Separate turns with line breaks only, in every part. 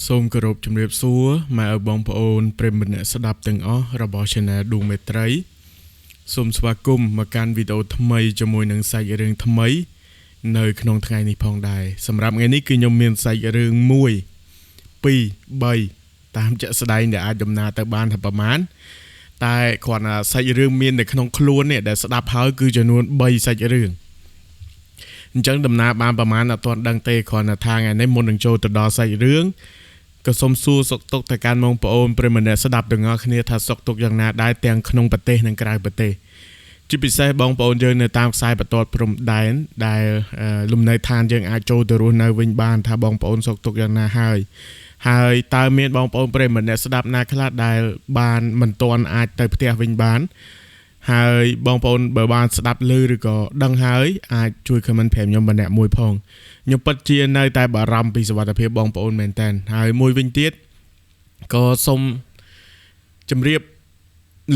សូមគោរពជំរាបសួរម៉ែឪបងប្អូនប្រិយមិត្តអ្នកស្ដាប់ទាំងអស់របស់ Channel ឌូមេត្រីសូមស្វាគមន៍មកកាន់វីដេអូថ្មីជាមួយនឹងសាច់រឿងថ្មីនៅក្នុងថ្ងៃនេះផងដែរសម្រាប់ថ្ងៃនេះគឺខ្ញុំមានសាច់រឿង1 2 3តាមជាក់ស្ដែងដែលអាចដំណើរទៅបានថាប្រមាណតែគ្រាន់តែសាច់រឿងមាននៅក្នុងខ្លួននេះដែលស្ដាប់ហើយគឺចំនួន3សាច់រឿងអញ្ចឹងដំណើរបានប្រមាណអត់ទាន់ដឹងទេគ្រាន់តែថាថ្ងៃនេះមុននឹងចូលទៅដល់សាច់រឿងក៏សូមសួរសុខទុក្ខទៅកាន់បងប្អូនប្រិយមិត្តអ្នកស្ដាប់ទាំងអស់គ្នាថាសុខទុក្ខយ៉ាងណាដែរទាំងក្នុងប្រទេសនិងក្រៅប្រទេសជាពិសេសបងប្អូនយើងនៅតាមខ្សែបន្ទាត់ព្រំដែនដែលលំនៅឋានយើងអាចចូលទៅរស់នៅវិញបានថាបងប្អូនសុខទុក្ខយ៉ាងណាហើយតើមានបងប្អូនប្រិយមិត្តអ្នកស្ដាប់ណាខ្លះដែលបានមិនទាន់អាចទៅផ្ទះវិញបានហើយបងប្អូនបើបានស្ដាប់ឮឬក៏ដឹងហើយអាចជួយ comment ប្រាប់ខ្ញុំម្នាក់មួយផងខ្ញុំពិតជានៅតែបារម្ភពីសុវត្ថិភាពបងប្អូនមែនតើហើយមួយវិញទៀតក៏សូមជម្រាប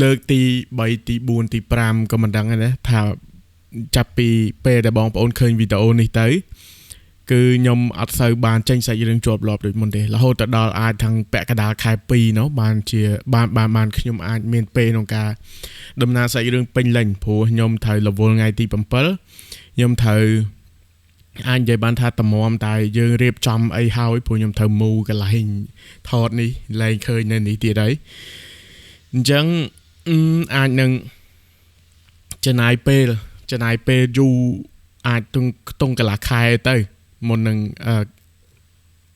លើកទី3ទី4ទី5ក៏មិនដឹងដែរណាថាចាប់ពីពេលដែលបងប្អូនឃើញវីដេអូនេះទៅគឺខ្ញុំអត់សូវបានចេញសាច់រឿងជាប់លាប់ដូចមុនទេរហូតទៅដល់អាចទាំងពាក់កណ្ដាលខែ2នោះបានខ្ញុំអាចមានពេលក្នុងការដំណើរសាច់រឿងពេញលេញព្រោះខ្ញុំត្រូវរវល់ថ្ងៃទី7ខ្ញុំត្រូវអាចនិយាយបានថាតម្រាំតែយើងរៀបចំអីហើយព្រោះខ្ញុំត្រូវមូកន្លែងថតនេះលែងឃើញនៅនេះទៀតហើយអញ្ចឹងអាចនឹងចំណាយពេលយូរអាចខ្ទង់កន្លះខែទៅមុននឹង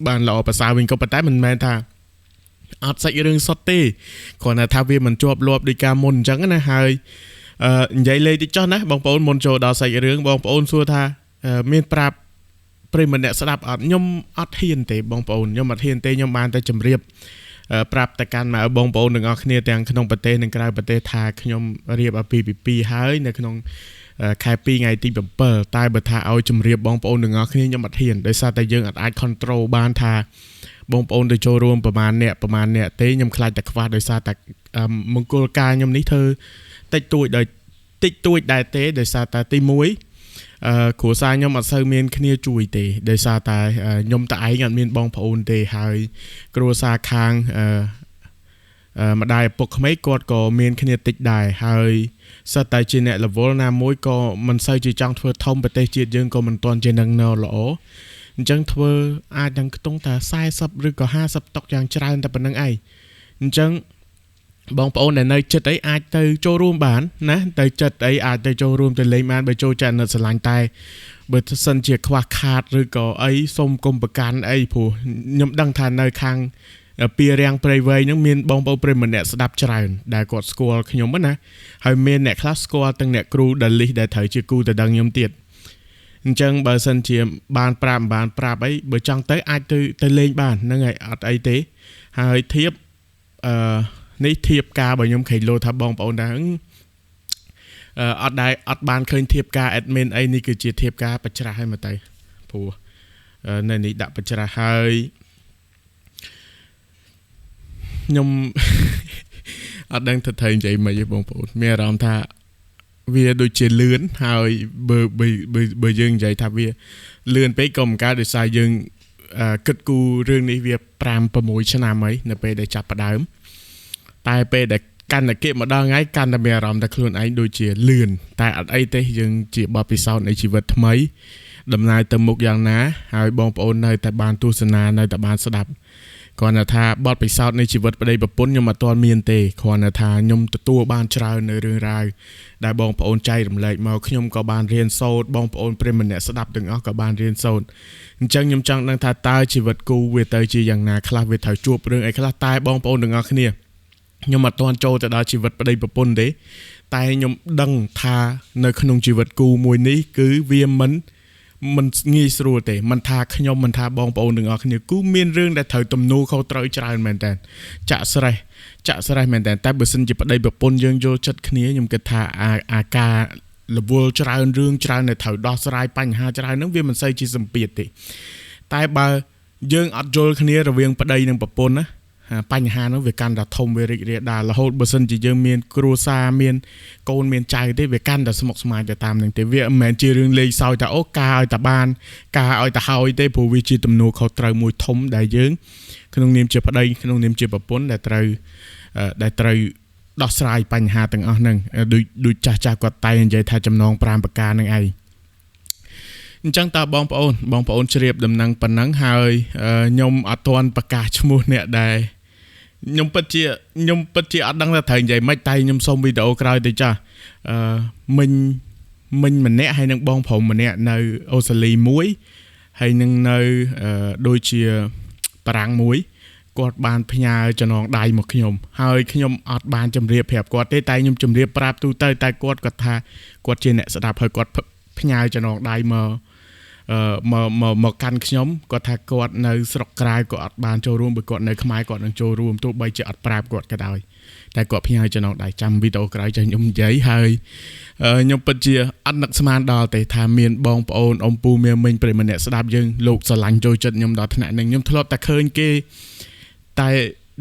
បានល្អប្រសើរវិញក៏ប៉ុន្តែមិនមែនថាអត់សាច់រឿងសុទ្ធទេគ្រាន់តែថាវាមិនជាប់លាប់ដូចកាលមុនអញ្ចឹងណាហើយនិយាយលេងតិចចុះណាបងប្អូនមុនចូលដល់សាច់រឿងបងប្អូនសួរថាមានប្រាប់ប្រិយមិត្តអ្នកស្ដាប់អត់ខ្ញុំអត់ហ៊ានទេបងប្អូនខ្ញុំអត់ហ៊ានទេខ្ញុំបានតែជម្រាបប្រាប់ទៅកាន់ម៉ែបងប្អូនទាំងអស់គ្នាទាំងក្នុងប្រទេសនិងក្រៅប្រទេសថាខ្ញុំរៀបអាពាហ៍ពិពាហ៍ហើយនៅក្នុងខែ2ថ្ងៃទី7តែបើថាឲ្យជម្រាបបងប្អូនទាំងអស់គ្នាខ្ញុំអត់ហ៊ានដោយសារតែយើងអាច control បានថាបងប្អូនទៅចូលរួមប្រមាណអ្នកទេខ្ញុំខ្លាចតែខ្វះដោយសារតែមង្គលការខ្ញុំនេះធ្វើតិចតួចដែរទេដោយសារតែទី1គ្រួសារខ្ញុំអត់សូវមានគ្នាជួយទេដោយសារតែខ្ញុំតែឯងអត់មានបងប្អូនទេហើយគ្រួសារខាងម្ដាយឪពុកក្មេកគាត់ក៏មានគ្នាតិចដែរហើយសិតតែជាអ្នករវល់ណាមួយក៏មិនសូវជាចង់ធ្វើធំប្រទេសជាតិយើងក៏មិនទាន់ជានឹងនៅល្អអញ្ចឹងធ្វើអាចនឹងខ្ទង់តែ40ឬក៏50តុកយ៉ាងច្រើនតែប៉ុណ្្នឹងឯងអញ្ចឹងបងប្អូនដែលនៅចិត្តអីអាចទៅចូលរួមបានណាទៅចិត្តអីអាចទៅចូលរួមទៅលេងបានបើចូលចិត្តនៅស្រឡាញ់តែបើសិនជាខ្វះខាតឬក៏អីសូមកុំប្រកាន់អីព្រោះខ្ញុំដឹងថានៅខាងពីរាំងព្រៃវែងហ្នឹងមានបងប្អូនប្រិយមិត្តអ្នកស្ដាប់ច្រើនដែលគាត់ស្គាល់ខ្ញុំណាហើយមានអ្នកខ្លះស្គាល់ទាំងអ្នកគ្រូដាលីសដែលត្រូវជាគ្រូទៅដឹងខ្ញុំទៀតអញ្ចឹងបើសិនជាបានប្រាប់អីបើចង់ទៅអាចទៅលេងបានហ្នឹងហើយអត់អីទេហើយធៀបនេះធៀបការបើខ្ញុំខេឡូថាបងប្អូនដែរអត់បានឃើញធៀបការ admin អីនេះគឺជាធៀបការបច្ច្រាស់ឲ្យមកទៅព្រោះនៅនេះដាក់បច្ច្រាស់ហើយខ្ញុំអត់ដឹងថាត្រូវនិយាយមិនទេបងប្អូនមានអារម្មណ៍ថាវាដូចជាលឿនហើយបើយើងនិយាយថាវាលឿនពេកក៏មិនកើតដោយសារយើងគិតគូររឿងនេះវា5-6ឆ្នាំហើយនៅពេលដែលចាប់ផ្ដើមតែពេលដែលកាន់តែគិតម្ដងថ្ងៃកាន់តែមានអារម្មណ៍ថាខ្លួនឯងដូចជាលឿនតែអត់អីទេយើងជាបទពិសោធន៍នៃជីវិតថ្មីដំណើរទៅមុខយ៉ាងណាហើយបងប្អូននៅតែបានទស្សនានៅតែបានស្ដាប់គ្រាន់តែថាបទពិសោធន៍នៃជីវិតប្តីប្រពន្ធខ្ញុំអត់ទាន់មានទេគ្រាន់តែថាខ្ញុំទទួលបានច្រើននៅរឿងរ៉ាវដែលបងប្អូនចែករំលែកមកខ្ញុំក៏បានរៀនសូត្របងប្អូនប្រិយមិត្តអ្នកស្ដាប់ទាំងអស់ក៏បានរៀនសូត្រអញ្ចឹងខ្ញុំចង់ដឹងថាតើជីវិតគូវាទៅជាយ៉ាងណាខ្លះវាត្រូវជួបរឿងអីខ្លះតែបងប្អូនទាំងអស់គ្នាខ្ញុំអត់ទាន់ចូលទៅដល់ជីវិតប្តីប្រពន្ធទេតែខ្ញុំដឹងថានៅក្នុងជីវិតគូមួយនេះគឺវាមិនងាយស្រួលទេមិនថាខ្ញុំមិនថាបងប្អូនទាំងអស់គ្នាគូមានរឿងដែលត្រូវទំនួលខុសត្រូវច្រើនមែនតើចាក់ស្រេះមែនតើតែបើសិនជាប្តីប្រពន្ធយើងយល់ចិត្តគ្នាខ្ញុំគិតថាអាការរវល់ច្រើនរឿងច្រើនដែលត្រូវដោះស្រាយបញ្ហាច្រើនហ្នឹងវាមិនសូវជាសម្ពាធទេតែបើយើងអត់យល់គ្នារវាងប្តីនិងប្រពន្ធណា បញ្ហានោះវាកាន់តែធំវារីករាលដាលរហូតបើសិនជាយើងមានគ្រួសារមានកូនមានចៅទេវាកាន់តែស្មុគស្មាញទៅតាមនឹងទេវាមិនមែនជារឿងលេងសើចថាអូការឲ្យតែបានការឲ្យតែហើយទេព្រោះវាជាទំនួលខុសត្រូវមួយធំដែលយើងក្នុងនាមជាប្តីក្នុងនាមជាប្រពន្ធដែលត្រូវដោះស្រាយបញ្ហាទាំងអស់ហ្នឹងដូចចាស់គាត់តែនិយាយថាចំណង5ប្រការហ្នឹងឯងអញ្ចឹងតើបងប្អូនជ្រាបដំណឹងប៉ុណ្ណឹងហើយខ្ញុំអត់ទាន់ប្រកាសឈ្មោះអ្នកដែលខ្ញុំពិតជាអត់ដឹងថាត្រូវនិយាយម៉េចតែខ្ញុំសូមវីដេអូក្រោយទៅចាស់មិញម្នាក់ហើយនឹងបងប្រុសម្នាក់នៅអូស្ត្រាលីមួយហើយនឹងនៅដូចជាបារាំងមួយគាត់បានផ្ញើចំណងដៃមកខ្ញុំហើយខ្ញុំអត់បានជម្រាបប្រាប់គាត់ទេតែខ្ញុំជម្រាបប្រាប់ទូទៅតែគាត់ថាគាត់ជាអ្នកស្ដាប់ហើយគាត់ផ្ញើចំណងដៃមកកាន់ខ្ញុំគាត់ថាគាត់នៅស្រុកក្រៅគាត់អត់បានចូលរួមបើគាត់នៅខ្មែរគាត់នឹងចូលរួមទោះបីជាអត់ប្រាប់គាត់ក៏ដោយតែគាត់ផ្ញើចំណងដៃចាំវីដេអូក្រោយចាំខ្ញុំនិយាយហើយខ្ញុំពិតជាអត់នឹកស្មានដល់ទេថាមានបងប្អូនអ៊ំពូមីមិញប្រិយមិត្តអ្នកស្ដាប់យើងលោកស្រឡាញ់ចូលចិត្តខ្ញុំដល់ថ្នាក់នេះខ្ញុំធ្លាប់តែឃើញគេតែ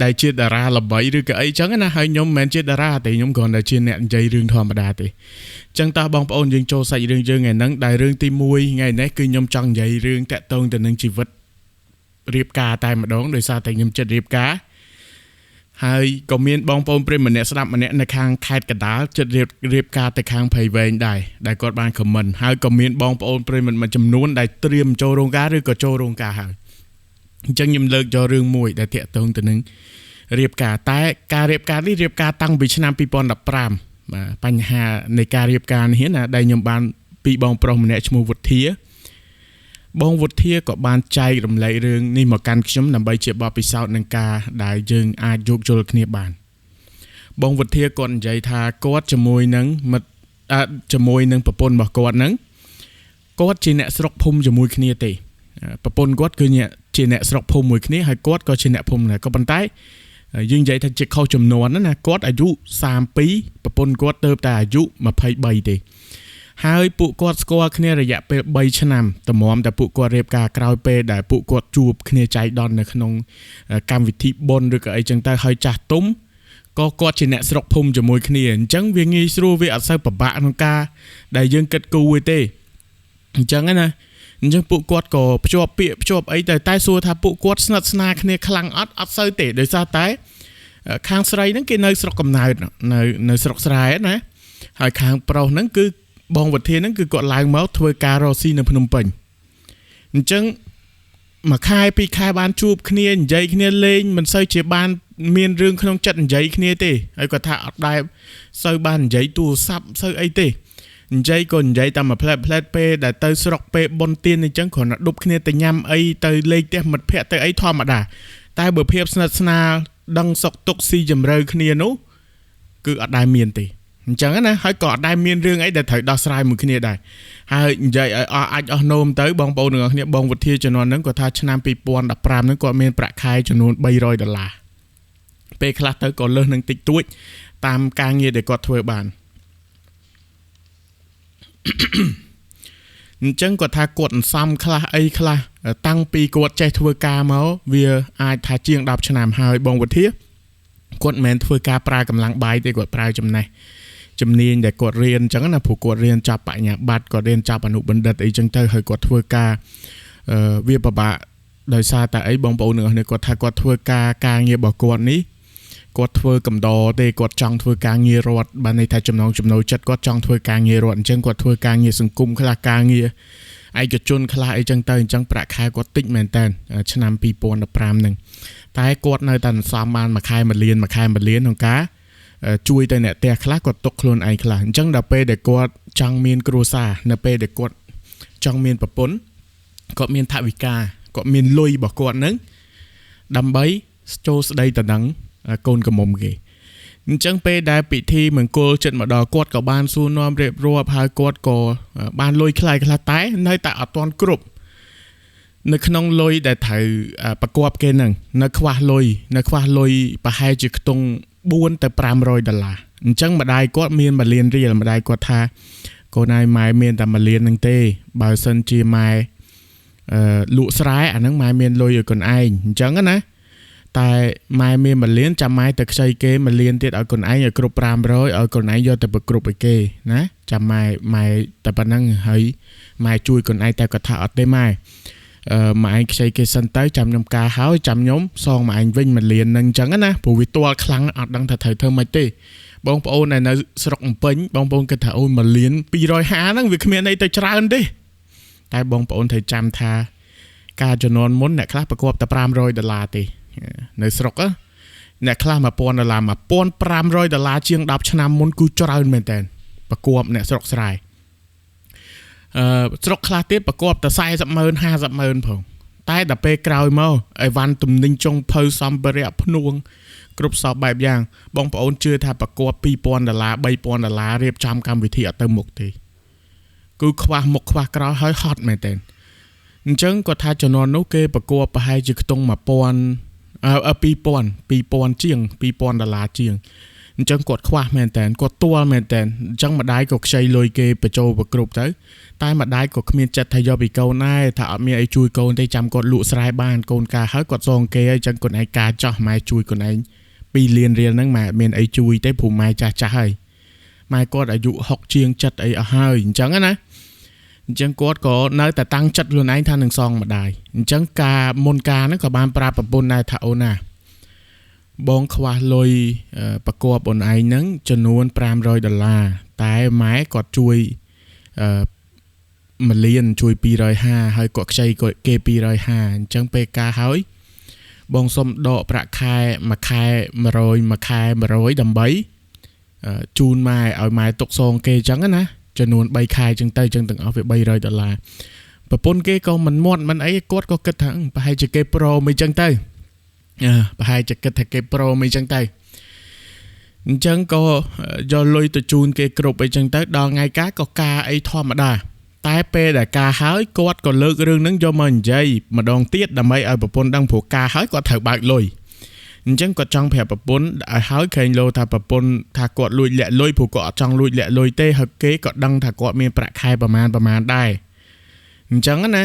ដែលជាតារាល្បីឬក៏អីចឹងណាហើយខ្ញុំមិនមែនជាតារាទេខ្ញុំគ្រាន់តែជាអ្នកនិយាយរឿងធម្មតាទេចឹងតើបងប្អូនយើងចូលសាច់រឿងយើងថ្ងៃហ្នឹងដែលរឿងទី1ថ្ងៃនេះគឺខ្ញុំចង់និយាយរឿងតាក់ទងទៅនឹងជីវិតរៀបការតែម្ដងដោយសារតែខ្ញុំចិត្តរៀបការហើយក៏មានបងប្អូនប្រិយម្នាក់ស្ដាប់ម្នាក់នៅខាងខេត្តកណ្ដាលចិត្តរៀបការទៅខាងព្រៃវែងដែរដែលគាត់បានខមមិនហើយក៏មានបងប្អូនប្រិយមិត្តមួយចំនួនដែលត្រៀមចូលរោងការឬក៏ចូលរោងការហើយអញ្ចឹងខ្ញុំលើកយករឿងមួយដែលតាក់ទងទៅនឹងរៀបការតែការរៀបការនេះរៀបការតាំងពីឆ្នាំ2015បញ្ហានៃការរៀបការនេះណាដែលខ្ញុំបានពីបងប្រុសម្នាក់ឈ្មោះវុធាបងវុធាក៏បានចែករំលែករឿងនេះមកកាន់ខ្ញុំដើម្បីជាបទពិសោធន៍នឹងការដែលយើងអាចយោគយល់គ្នាបានបងវុធាគាត់និយាយថាគាត់ជាមួយនឹងប្រពន្ធរបស់គាត់ហ្នឹងគាត់ជាអ្នកស្រុកភូមិជាមួយគ្នាទេប្រពន្ធគាត់គឺជាអ្នកស្រុកភូមិមួយគ្នាហើយគាត់ក៏ជាអ្នកភូមិដែរក៏ប៉ុន្តែយើងនិយាយថាជាខុសចំនួនណាគាត់អាយុ32ប្រពន្ធគាត់ទៅតែអាយុ23ទេហើយពួកគាត់ស្គាល់គ្នារយៈពេល3ឆ្នាំតម្រាំតែពួកគាត់រៀបការក្រោយពេលដែលពួកគាត់ជួបគ្នាចៃដន្យនៅក្នុងកម្មវិធីបុណ្យឬក៏អីចឹងទៅហើយចាស់ទុំក៏គាត់ជាអ្នកស្រុកភូមិជាមួយគ្នាអញ្ចឹងវាងាយស្រួលវាអត់សូវពិបាកក្នុងការដែលយើងគិតគូរទេអញ្ចឹងណាអញ្ចឹងពួកគាត់ក៏ភ្ជាប់ពាក្យភ្ជាប់អីតែសួរថាពួកគាត់ស្និទ្ធស្នាលគ្នាខ្លាំងអត់សូវទេដោយសារតែខាងស្រីហ្នឹងគេនៅស្រុកកំណើតនៅស្រុកស្រែណាហើយខាងប្រុសហ្នឹងគឺបងវុធាហ្នឹងគឺគាត់ឡើងមកធ្វើការរកស៊ីនៅភ្នំពេញអញ្ចឹងមួយខែពីរខែបានជួបគ្នានិយាយគ្នាលេងមិនសូវជាបានមានរឿងក្នុងចិត្តនិយាយគ្នាទេហើយគាត់ថាអត់ដែរសូវបាននិយាយទូរស័ព្ទសូវអីទេនិយាយក៏និយាយតាមមួយផ្លែតពេលដែលទៅស្រុកពេលបុណ្យទានអញ្ចឹងគ្រាន់តែដប់គ្នាទៅញ៉ាំអីទៅលេងផ្ទះមិត្តភ័ក្តិទៅអីធម្មតាតែបើភាពស្និទ្ធស្នាលដឹងសុខទុក្ខស៊ីជម្រៅគ្នានោះគឺអត់ដែរមានទេអញ្ចឹងណាហើយក៏អត់ដែរមានរឿងអីដែលត្រូវដោះស្រាយមួយគ្នាដែរហើយនិយាយឲ្យអាចអស់នោមទៅបងប្អូនទាំងអស់គ្នាបងវុធាជំនាន់ហ្នឹងគាត់ថាឆ្នាំ2015ហ្នឹងគាត់មានប្រាក់ខែចំនួន$300ពេលខ្លះទៅក៏លើសនឹងតិចតួចតាមការងារដែលគាត់ធ្វើបានអញ្ចឹងគាត់ថាគាត់អន្សំខ្លះអីខ្លះតាំងពីគាត់ចេះធ្វើការមកវាអាចថាជាង10ឆ្នាំហើយបងវុធាគាត់មិនមែនធ្វើការប្រើកម្លាំងបាយទេគាត់ប្រើចំណេះជំនាញដែលគាត់រៀនអញ្ចឹងណាព្រោះគាត់រៀនចប់បញ្ញាបត្រគាត់រៀនចប់អនុបណ្ឌិតអីចឹងទៅហើយគាត់ធ្វើការវាពិបាកដោយសារតែអីបងប្អូនទាំងអស់គ្នាគាត់ថាគាត់ធ្វើការងាររបស់គាត់នេះគាត់ធ្វើកំដរទេគាត់ចង់ធ្វើការងាររដ្ឋបានន័យថាចំណូលចិត្តគាត់ចង់ធ្វើការងាររដ្ឋអញ្ចឹងគាត់ធ្វើការងារសង្គមខ្លះការងារឯកជនខ្លះអីចឹងទៅអញ្ចឹងប្រាក់ខែគាត់តិចមែនតើឆ្នាំ2015ហ្នឹងតែគាត់នៅតែសន្សំបានមួយខែ1លានក្នុងការជួយទៅអ្នកផ្ទះខ្លះគាត់ទុកខ្លួនឯងខ្លះអញ្ចឹងដល់ពេលដែលគាត់ចង់មានគ្រួសារនៅពេលដែលគាត់ចង់មានប្រពន្ធគាត់មានថវិកាគាត់មានលុយរបស់គាត់ហ្នឹងដើម្បីចូលស្ដីទៅនឹងកូនកំមុំគេអញ្ចឹងពេលដែលពិធីមង្គលចិត្តមកដល់គាត់ក៏បានសួរនាំរៀបរាប់ហើយគាត់ក៏បានលុយខ្លះតែនៅតែអត់ទាន់គ្រប់នៅក្នុងលុយដែលត្រូវប្រកបគេហ្នឹងនៅខ្វះលុយប្រហែលជាខ្ទង់$400ទៅ$500អញ្ចឹងម្ដាយគាត់មាន1លានរៀលម្ដាយគាត់ថាកូនឯងម៉ែមានតែ1លានហ្នឹងទេបើសិនជាម៉ែលក់ស្រែអាហ្នឹងម៉ែមានលុយឲ្យកូនឯងអញ្ចឹងណា តែម៉ែមាន1លានចាំម៉ែទៅខ្ចីគេ1លានទៀតឲ្យកូនឯងឲ្យគ្រប់500ឲ្យកូនឯងយកទៅប្រគ្រប់ឲ្យគេណាចាំម៉ែតែប៉ុណ្ណឹងហើយម៉ែជួយកូនឯងតែគាត់ថាអត់ទេម៉ែម៉ែឯងខ្ចីគេសិនទៅចាំខ្ញុំការហើយចាំខ្ញុំសងម៉ែឯងវិញ1លានហ្នឹងអញ្ចឹងណាព្រោះវាទាល់ខ្លាំងអត់ដឹងថាត្រូវធ្វើម៉េចទេបងប្អូននៅស្រុកអំពេញបងប្អូនគិតថាអូ1លាន250ហ្នឹងវាគ្មានអីទៅច្រើនទេតែបងប្អូនត្រូវចាំថាការជំនាន់មុនអ្នកខ្លះប្រកបតែ$500ទេនៅស្រុកអ្នកខ្លះ$1,500ជាង10ឆ្នាំមុនគឺច្រើនមែនតើប្រកបអ្នកស្រុកស្រែស្រុកខ្លះទៀតប្រកបតែ40,000 50,000ផងតែដល់ពេលក្រោយមកអីវ៉ាន់ទំនិញចុងភៅសម្ភារៈភ្នួងគ្រប់សពបែបយ៉ាងបងប្អូនជឿថាប្រកប$2,000 $3,000រៀបចំកម្មវិធីអត់ទៅមុខទេគឺខ្វះមុខខ្វះក្រោយហើយហត់មែនតើអញ្ចឹងគាត់ថាជំនាន់នោះគេប្រកបប្រហែលជាខ្ទង់2,000ជាង$2,000ជាងអញ្ចឹងគាត់ខ្វះមែនតើគាត់ទាល់មែនតើអញ្ចឹងម្ដាយក៏ខ្ចីលុយគេបញ្ចូលប្រគ្រប់ទៅតែម្ដាយក៏គ្មានចិត្តថាយកពីកូនដែរថាអត់មានអីជួយកូនទេចាំគាត់លក់ស្រែបានកូនការហើយគាត់សងគេហើយអញ្ចឹងកូនឯងការចោះម៉ែជួយកូនឯង2លានរៀលហ្នឹងម៉ែអត់មានអីជួយទេព្រោះម៉ែចាស់ហើយម៉ែគាត់អាយុ60ជាងចិត្តអីអស់ហើយអញ្ចឹងណាអញ្ចឹងគាត់ក៏នៅតែតាំងចិត្តខ្លួនឯងថានឹងសងម្ដាយអញ្ចឹងការមុនការហ្នឹងក៏បានប្រាប់ប្រពន្ធដែរថាអូនណាបងខ្វះលុយប្រកបអូនឯងហ្នឹងចំនួន$500តែម៉ែគាត់ជួយ1លានជួយ250ហើយគាត់ខ្ចីគេ250អញ្ចឹងពេលការហើយបងសុំដកប្រាក់ខែមួយខែ100មួយខែ100ដើម្បីជូនម៉ែឲ្យម៉ែទុកសងគេអញ្ចឹងណាចំនួន3ខែអញ្ចឹងទៅអញ្ចឹងទាំងអស់វា$300ប្រពន្ធគេក៏មិនមាត់មិនអីគាត់ក៏គិតថាប្រហែលជាគេប្រូមិនអញ្ចឹងទៅប្រហែលជាគិតថាគេប្រូមិនអញ្ចឹងទៅអញ្ចឹងក៏យកលុយទៅជូនគេគ្រប់អីចឹងទៅដល់ថ្ងៃការក៏ការអីធម្មតាតែពេលដែលការហើយគាត់ក៏លើករឿងហ្នឹងយកមកនិយាយម្ដងទៀតដើម្បីឲ្យប្រពន្ធដឹងព្រោះការហើយគាត់ត្រូវបើកលុយអញ្ចឹងគាត់ចង់ប្រាប់ប្រពន្ធឲ្យហើយក្រែងលោថាប្រពន្ធថាគាត់លួចលាក់លុយព្រោះគាត់អត់ចង់លួចលាក់លុយទេហើយគេក៏ដឹងថាគាត់មានប្រាក់ខែប្រមាណដែរអញ្ចឹងណា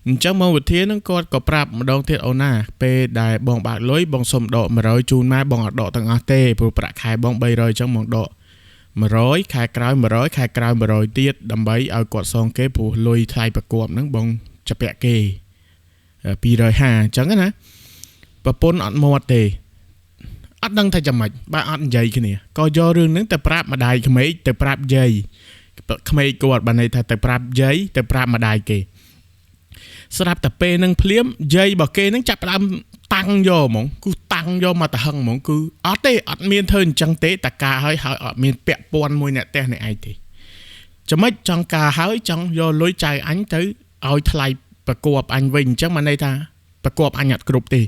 អញ្ចឹងមកវិធានហ្នឹងគាត់ក៏ប្រាប់ម្ដងទៀតអូនណាពេលដែលបងបើកលុយបងសុំដក100ជូនម៉ែបងអត់ដកទាំងអស់ទេព្រោះប្រាក់ខែបង300អញ្ចឹងបងដក100ខែក្រោយ100ខែក្រោយ100ទៀតដើម្បីឲ្យគាត់សងគេព្រោះលុយថ្លៃប្រកបហ្នឹងបងចាប់ពាក់គេ250អញ្ចឹងណាប្រពន្ធអត់មាត់ទេអត់ដឹងថាយ៉ាងម៉េចបើអត់និយាយគ្នាក៏យករឿងហ្នឹងទៅប្រាប់ម្ដាយក្មេកទៅប្រាប់យាយក្មេកគាត់បានន័យថាទៅប្រាប់យាយទៅប្រាប់ម្ដាយគេស្រាប់តែពេលហ្នឹងភ្លាមយាយរបស់គេហ្នឹងចាប់ផ្ដើមតាំងយកហ្មងគឺតាំងយកមកទៅហឹងហ្មងគឺអត់ទេអត់មានធ្វើអញ្ចឹងទេតែការហើយអត់មានពាក់ព័ន្ធមួយអ្នកផ្ទះនេះឯងទេចាំមិនចង់ការហើយចង់យកលុយចៅអញទៅឲ្យថ្លៃប្រកបអញវិញអញ្ចឹងបានន័យថាប្រកបអញអត់គ្រប់ទេ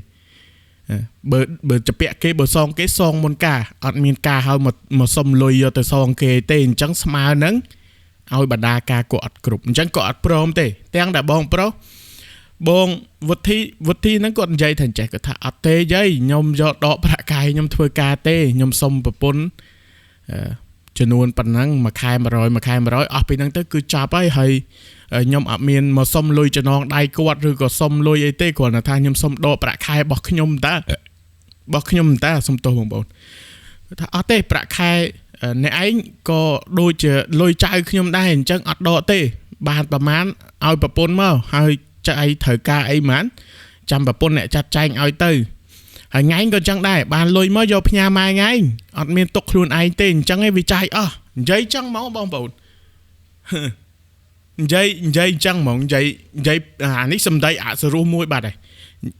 បើជពាក់គេបើសងគេសងមុនការអត់មានការហើយមកសុំលុយយកទៅសងគេទេអញ្ចឹងស្មើនឹងឲ្យបដាការគាត់អត់គ្រប់អញ្ចឹងគាត់អត់ព្រមទេទាំងតែបងប្រុសបងវុធីហ្នឹងគាត់និយាយថាចេះគាត់ថាអត់ទេយាយខ្ញុំយកដកប្រាក់ខែខ្ញុំធ្វើការទេខ្ញុំសុំប្រពន្ធចំនួនប៉ុណ្ណឹងមួយខែ100មួយខែ100អស់ពីហ្នឹងទៅគឺចាប់ហើយខ្ញុំអត់មានមកសុំលុយចំណងដៃគាត់ឬក៏សុំលុយអីទេគ្រាន់តែថាខ្ញុំសុំដកប្រាក់ខែរបស់ខ្ញុំតាសុំទោសបងប្អូនថាអត់ទេប្រាក់ខែអ្នកឯងក៏ដូចជាលុយចៅខ្ញុំដែរអញ្ចឹងអត់ដកទេបានប្រមាណឲ្យប្រពន្ធមកហើយចៅអីត្រូវការអីហ្មងចាំប្រពន្ធអ្នកចាត់ចែងឲ្យទៅហើយថ្ងៃក៏អញ្ចឹងដែរបានលុយមកយកផ្ញើម៉ែថ្ងៃអត់មានទុកខ្លួនឯងទេអញ្ចឹងឯងវាចាយអស់និយាយអញ្ចឹងហ្មងបងប្អូននិយាយអញ្ចឹងហ្មងនិយាយអានេះសំដីអសរោះមួយបាត់ហើយ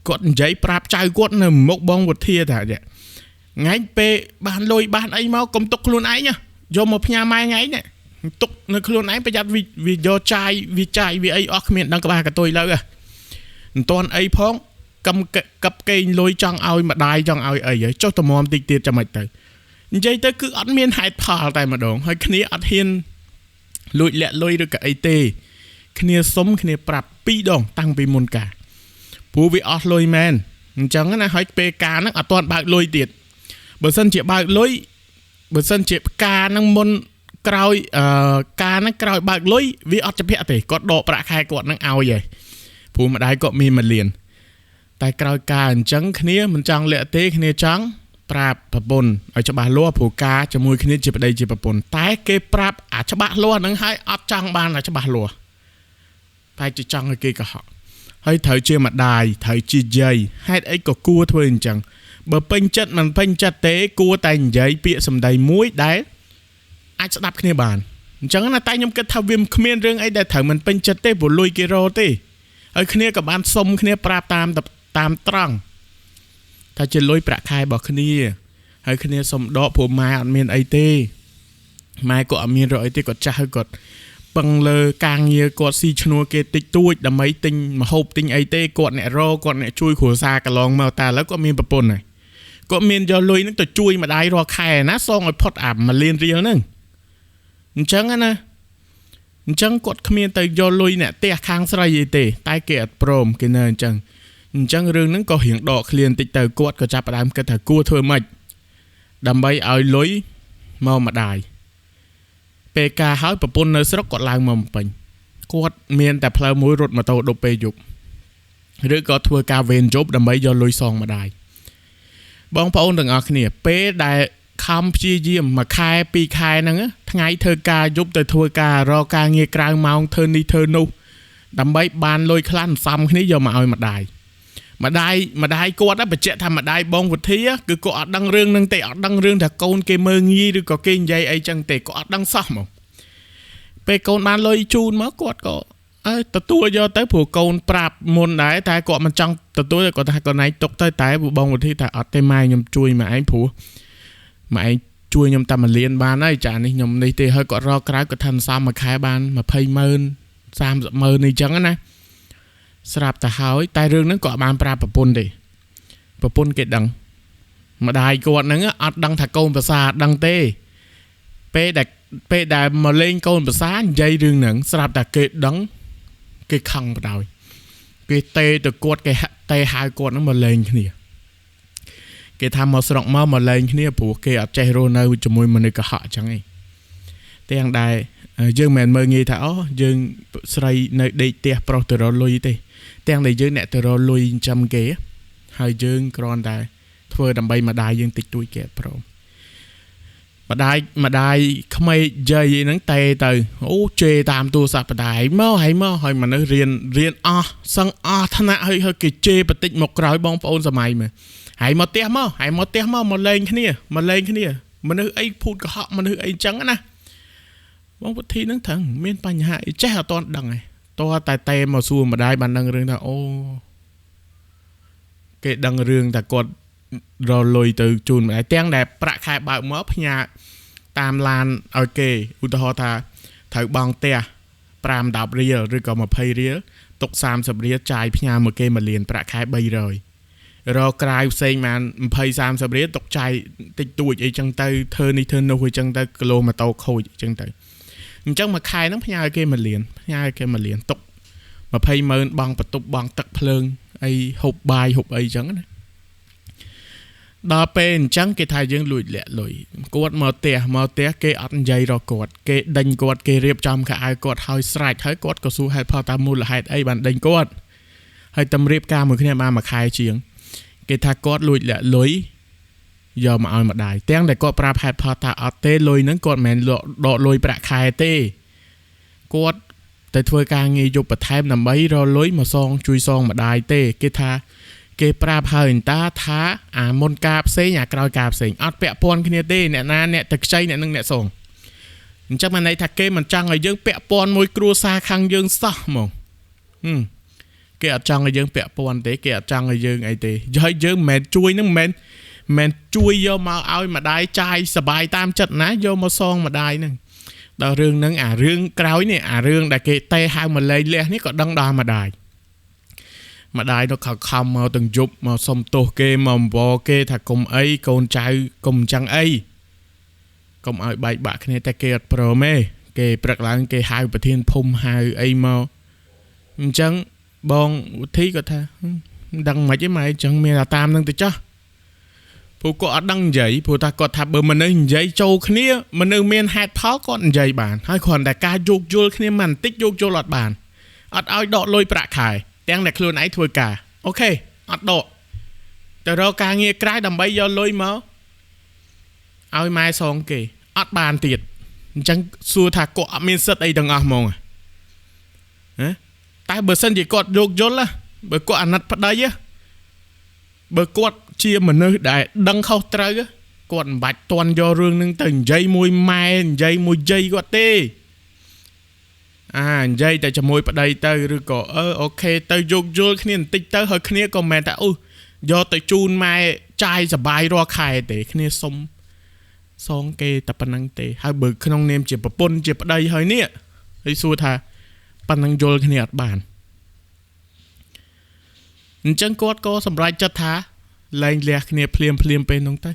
គាត់និយាយប្រាប់ចៅគាត់នៅមុខបងវុធាថាថ្ងៃពេលបានលុយបានអីមកកុំទុកខ្លួនឯងយកមកផ្ញើម៉ែថ្ងៃនេះទុកនៅខ្លួនឯងប្រយ័ត្នវាយកចាយវាអីអស់គ្មានដឹងក្បាលកតុយលើមិនតាន់អីផងកັບកេងលុយចង់ឲ្យម្ដាយចង់ឲ្យអីចុះតម្រាំតិចទៀតចាំមិនទៅនិយាយទៅគឺអត់មានហេតុផលតែម្ដងហើយគ្នាអត់ហ៊ានលួចលាក់លុយឬក៏អីទេគ្នាសុំគ្នាប្រាប់2ដងតាំងពីមុនការព្រោះវាអស់លុយមែនអញ្ចឹងណាហើយពេលការហ្នឹងអត់ទាន់បើកលុយទៀតបើសិនជាបើកលុយបើសិនជាការហ្នឹងមុនក្រោយការហ្នឹងក្រោយបើកលុយវាអត់ចាប់ទេគាត់ដកប្រាក់ខែគាត់ហ្នឹងឲ្យហើយព្រោះម្ដាយគាត់មាន1លាន tại cào ca trắng khía mình trăng lệ tê khía trắng prap bập bồn ở cho bà lúa phủ ca cho mùi khía chỉ đây chỉ bập bồn tái kê prap cho bà lúa nâng hai ấp trăng ban là cho bà lúa tại chỉ trăng cái cả họ hay thời chia mặt đài thời chia dây hay ấy có cua thôi chẳng bờ pênh chất mình pênh chất tế cua tay giấy bịa sầm đầy muối đấy ai sẽ đập khía bàn chẳng là tay nhom cái thao viêm khmien riêng ấy để thở mình pênh chất tế bộ lùi kia rô tê ở khía các bạn xông khía prap tam trăngถ้าจะลอยประคายบอกคืนนี้ให้คืนนี้สมดอกผมมาอันเมียนไอเต้มาก็อันเมียนรอไอเต้ก็จะให้กดบังเลยกางเยกดซีชนัวเกติตุ้ยดำไม่ติงมาหอบติงไอเต้กดเนี่ยรอกดเนี่ยช่วยขัวซากระลองมาตาแล้วก็เมียนประปนหน่อยก็เมียนยอลอยนั่งตัวช่วยมาได้รอแค่นะซองไอพอดอับมาเรียนเรียงนึงจังนะจังกดเมียนแต่ยอลอยเนี่ยเตะค้างสลายไอเต้ใต้เกตโปรมกินเนินจังจังเรื่องนั้นก็เห็นดอกเคลียนติดเตอร์กวดก็จับดามก็ถือกู้เธอไม่ดำใบเอาลอยมามาได้เปกาหายปะปนเนื้อสระกดลางมาเป็นกวดเมียนแต่เพลมวยรถมาโตดเปยุบหรือก็ทัวกาเวนจบดำใบยอลอยซองมาได้บองพระองค์ต่างออกเนี่ยเป้ได้คำชี้เยี่ยมมาคายปีคายนั่งทั้งไงเธอกายุบแต่ทัวการอกาเงียกลางเมาเธอนี่เธอนูดำใบบานลอยคลั่นซ้ำนี้ยอมมาเอามาได้มาได้กอดนะไปเจ้าทำมาได้บองวุฒิะคือกอดดังเรื่องนั่งเตะดังเรื่องแต่โกนเกมเมอร์งี้หรือก็เก่งใหญ่ไอจังเตะกอดดังซ้ำมั้งไปโกนบ้านลอยจูนมั้งกอดก็ตัวยอเตะผัวโกนปราบมนได้แต่กอดมันจังตัวก็แต่ก่อนไหนตกใต้แต่บองวุฒิแต่อัดเตะไม้ยมจุยมาไอ้ผัวมาไอ้จุยยมตามมาเลียนบ้านไอ้จ่านี่ยมในเตะให้กอดรอกระก็ทันซ้ำมาขายบ้านมาเพย์เมินซ้ำเมินในจังนะสลับแต่หายแต่เรื่องนั้นก็บานปลาปะปนดิปะปนเกดดังมาได้กอดนั้นอัดดังถักโกนภาษาดังเต้เป้ได้มาเล่นโกนภาษาใหญ่เรื่องนั้นสลับแต่เกดดังเกดขังไปได้เกดเตะตัวกอดเกดเตะหายกอดนั้นมาเล่นขี้เนี่ยเกดทำมาสลักมาเล่นขี้เนี่ยผัวเกดอัดใจโรนัลจมูกมันเลยกระหะจังไงแต่ยังได้ยังแมนเมื่องี้ถ้ายังใส่ในเด็กเตะโปรตรอลุยเตะแต่ยังได้ยังเนี่ยตรอลุยจำเก๋ให้ยังกรอนได้เพื่อดำใบมาได้ยังติดตุยแก่โปรมาได้ขมายใหญ่นั่งเตะเตะโอ้เจตามตัวสับได้เมื่อให้มันเรียนสังธนาให้กิจเจปฏิหมกร้อยบองปอนสมัยมั้ยให้มาเตะมาเล่นแค่นี้มันไอ้พูดกับเขามันไอ้จังนะบางทีนั่งถังเมียนปัญหาแจ้งตอนดังไงตัวแต่เตะมาสู้มาได้บันดังเรื่องแต่โอ้เกดังเรื่องแต่กดรอลอยtừจูนมาได้เตียงแต่ประคายบ่าวม้อพญาตามลานเอาเกอุตหะธาถือบางเตะปรามดาบเรียหรือก็มาเพย์เรียตก30 เรียจ่ายพญามาเกมาเลียนประคายใบเลยรอกลายเซงมันเพย์30 เรียตกใจติดตัวไอ้จังเตอเธอนี่เธอโน้ยจังเตอโลมาโตโคยจังเตอจังมาคายน้ำพญาเกมาเลียนตกมาเพย์เมินบางประตูบางตักเพลิงไอหกใบหกไอจังนะดาเป็นจังเกทายยังลุยแหละลุยกวดมาเตะเกอัดใหญ่รอกวดเกดังกวดเกเรียบจำค่ะไอกวดหอยสไลด์ให้กวดก็สู้ให้พอตามมูลให้ไอบันดังกวดให้ตำเรียบกามือขึ้นมาคายเชียงเกทากวดลุยแหละลุยยอมเอามาได้เตียงแต่ก็ปราบให้พอตาอัดเตะลุยนั้นกวดแมนดอลุยประคายเตะกวดแต่ทัวร์การเงียบประเทศนำไว้รอลุยมาซองจุยซองมาได้เตะเกทาเกปราบเหินตาท้ามนกาบเสียอยากกลายกาบเสียอัดเปะปอนขึ้นเต้เนี่ยนาเนี่ยตะใจเนี่ยนึงเนี่ยส่งจังมันในทักเกมันจังไอ้ยังเปะปอนมวยครัวซาคังยังซะมองเกะจังไอ้ยังเปะปอนเตะเกะจังไอ้ยังไอ้เตะย้อยยังแมนจุยนึงแมนจุยโยมาเอามาได้ใจสบายตามจัดนะโยมาซองมาได้นึงดาวเรื่องนึงเรื่องกล่าวเนี่ยเรื่องแต่เกะเตะหางมาเลยเลี้ยนี่ก็ดังดามาได้nó khảo khăm mà từng giúp mà xong tổ kê mà bò kê thà cùng ấy con trai cùng chẳng ấy cùng ai bài bạc này ta kê pro mê kê bạc lãng kê hai bậc thiên phum hai ấy mà chẳng bon thí có tha đăng mấy cái mày chẳng mẹ là tam đăng từ cho phụ có đăng giấy phụ ta có thà bờ mình ấy giấy châu khía mình ấy miền hạt pháo con giấy bản hai còn đại ca dục vô khía mình tích dục vô lọt bản ở ai đọ lôi bạc khải đang đặt luôn ấy thôi cả ok អត់ដកទៅរកការងារក្រៅដើម្បីយកលុយមកឲ្យម៉ែសងគេអត់បានទៀតអញ្ចឹងសួរថាគាត់អត់មានសិទ្ធអីទាំងអស់ហ្មងតែបើសិនជាគាត់យកយល់បើគាត់អាណិតប្តីបើគាត់ជាមនុស្សដែលដឹងខុសត្រូវគាត់មិនបាច់តន់យករឿងនឹងទៅនិយាយមួយម៉ែនិយាយមួយយាយគាត់ទេនិយាយតែជាមួយប្តីទៅឬក៏អូខេទៅយកយល់គ្នាបន្តិចទៅហើយគ្នាក៏មិនថាយកទៅជូនម៉ែចាយសបាយរាល់ខែទេគ្នាសុំសងគេតែប៉ុណ្្នឹងទេហើយបើក្នុងនាមជាប្រពន្ធជាប្តីហើយនេះហើយសួរថាប៉ុណ្្នឹងយល់គ្នាអត់បានអញ្ចឹងគាត់ក៏សម្រេចចិត្តថាលែងលះគ្នាភ្លាមពេលនោះទៅ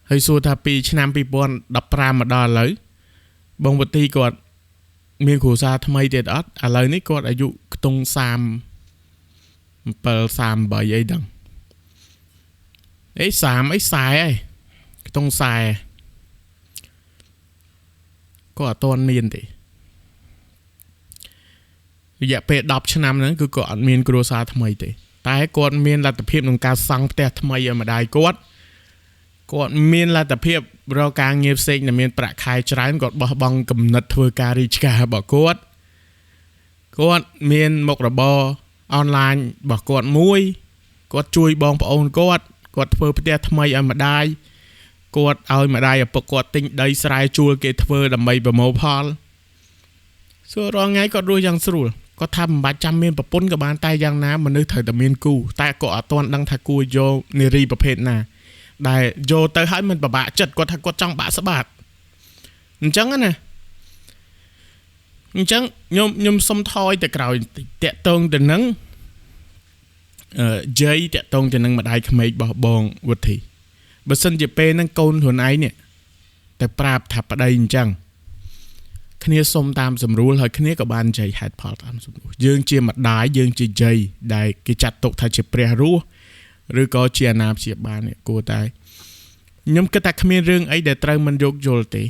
ហើយសួរថាពីឆ្នាំ2015មកដល់ឥឡូវបងវទីគាត់មានគ្រួសារថ្មីទៀតអត់ឥឡូវនេះគាត់អាយុខ្ទង់37 38អីដឹងអី30អី40អីខ្ទង់40គាត់អត់ទាន់មានទេរយៈពេល10ឆ្នាំហ្នឹងគឺគាត់អត់មានគ្រួសារថ្មីទេតែគាត់មានលទ្ធភាពក្នុងការសង់ផ្ទះថ្មីឲ្យម្ដាយគាត់មានលទ្ធភាពរកការងារផ្សេងដែលមានប្រាក់ខែច្រើនគាត់បោះបង់គំនិតធ្វើការរាជការរបស់គាត់មានមុខរបរអនឡាញរបស់គាត់គាត់ជួយបងប្អូនគាត់ធ្វើផ្ទះថ្មីឲ្យម្ដាយគាត់ឲ្យម្ដាយឪពុកគាត់ទិញដីស្រែជួលគេធ្វើដើម្បីប្រមូលផលសួររងថ្ងៃគាត់រស់យ៉ាងស្រួលគាត់ថាមិនបាច់ចាំមានប្រពន្ធក៏បានតែយ៉ាងណាមនុស្សត្រូវតែមានគូតែគាត់អត់ទាន់ដឹងថាគួរយកនារីប្រភេទណាដែលយកទៅឲ្យមិនពិបាកចិត្តគាត់ថាគាត់ចង់បាក់ស្បាតអញ្ចឹងណាអញ្ចឹងខ្ញុំសុំថយទៅក្រោយតាក់តងទៅនឹងជ័យតាក់តងទៅនឹងម្ដាយក្មេករបស់បងវុធីបើសិនជាពេលហ្នឹងកូនខ្លួនឯងនេះតែប្រាប់ថាប្តីអញ្ចឹងគ្នាសុំតាមស្រួលហើយគ្នាក៏បានជ័យហេតុផលតាមស្រួលយើងជាម្ដាយយើងជាជ័យដែលគេចាត់ទុកថាជាព្រះរស់ឬក៏ជាអាណាព្យាបាលនេះគួរតែខ្ញុំគិតថាគ្មានរឿងអីដែលត្រូវមិនយកយល់ទេ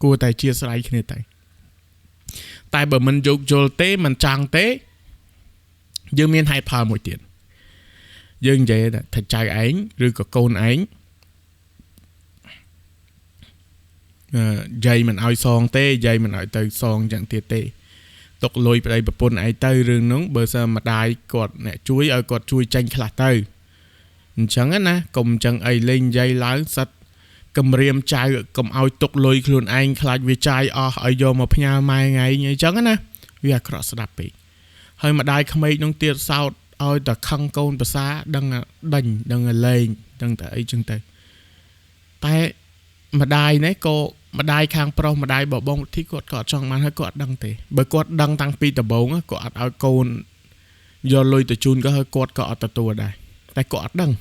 គួរតែជាស្រ័យគ្នាតែបើមិនយកយល់ទេមិនចង់ទេយើងមានហេតុផលមួយទៀតយើងនិយាយថាចៅឯងឬក៏កូនឯងយាយមិនឲ្យសងទេយាយមិនឲ្យទៅសងចឹងទៀតទេទុកលុយប្តីប្រពន្ធឯងទៅរឿងហ្នឹងបើសិនម្ដាយគាត់អ្នកជួយឲ្យគាត់ជួយចាញ់ខ្លះទៅអញ្ចឹងណាកុំអញ្ចឹងអីលេងនិយាយឡើងសិតគម្រាមចៅកុំឲ្យទុកលុយខ្លួនឯងខ្លាចវាចាយអស់ឲ្យយកមកផ្ញើម៉ែថ្ងៃអញ្ចឹងណាវាអាក្រក់ស្ដាប់ពេកហើយម្ដាយក្មេកនោះទៀតសោតឲ្យតែខឹងកូនប្រសាដឹងដេញដឹងលេងដឹងតែអីចឹងទៅតែម្ដាយនេះក៏ម្ដាយខាងប្រុសម្ដាយបបងទីគាត់ក៏អត់ចង់បានហើយគាត់អត់ដឹងទេបើគាត់ដឹងតាំងពីដំបូងគាត់អត់ឲ្យកូនយកលុយទៅជូនក៏ហើយគាត់ក៏អត់ទទួលដែរតែគាត់អត់ដឹង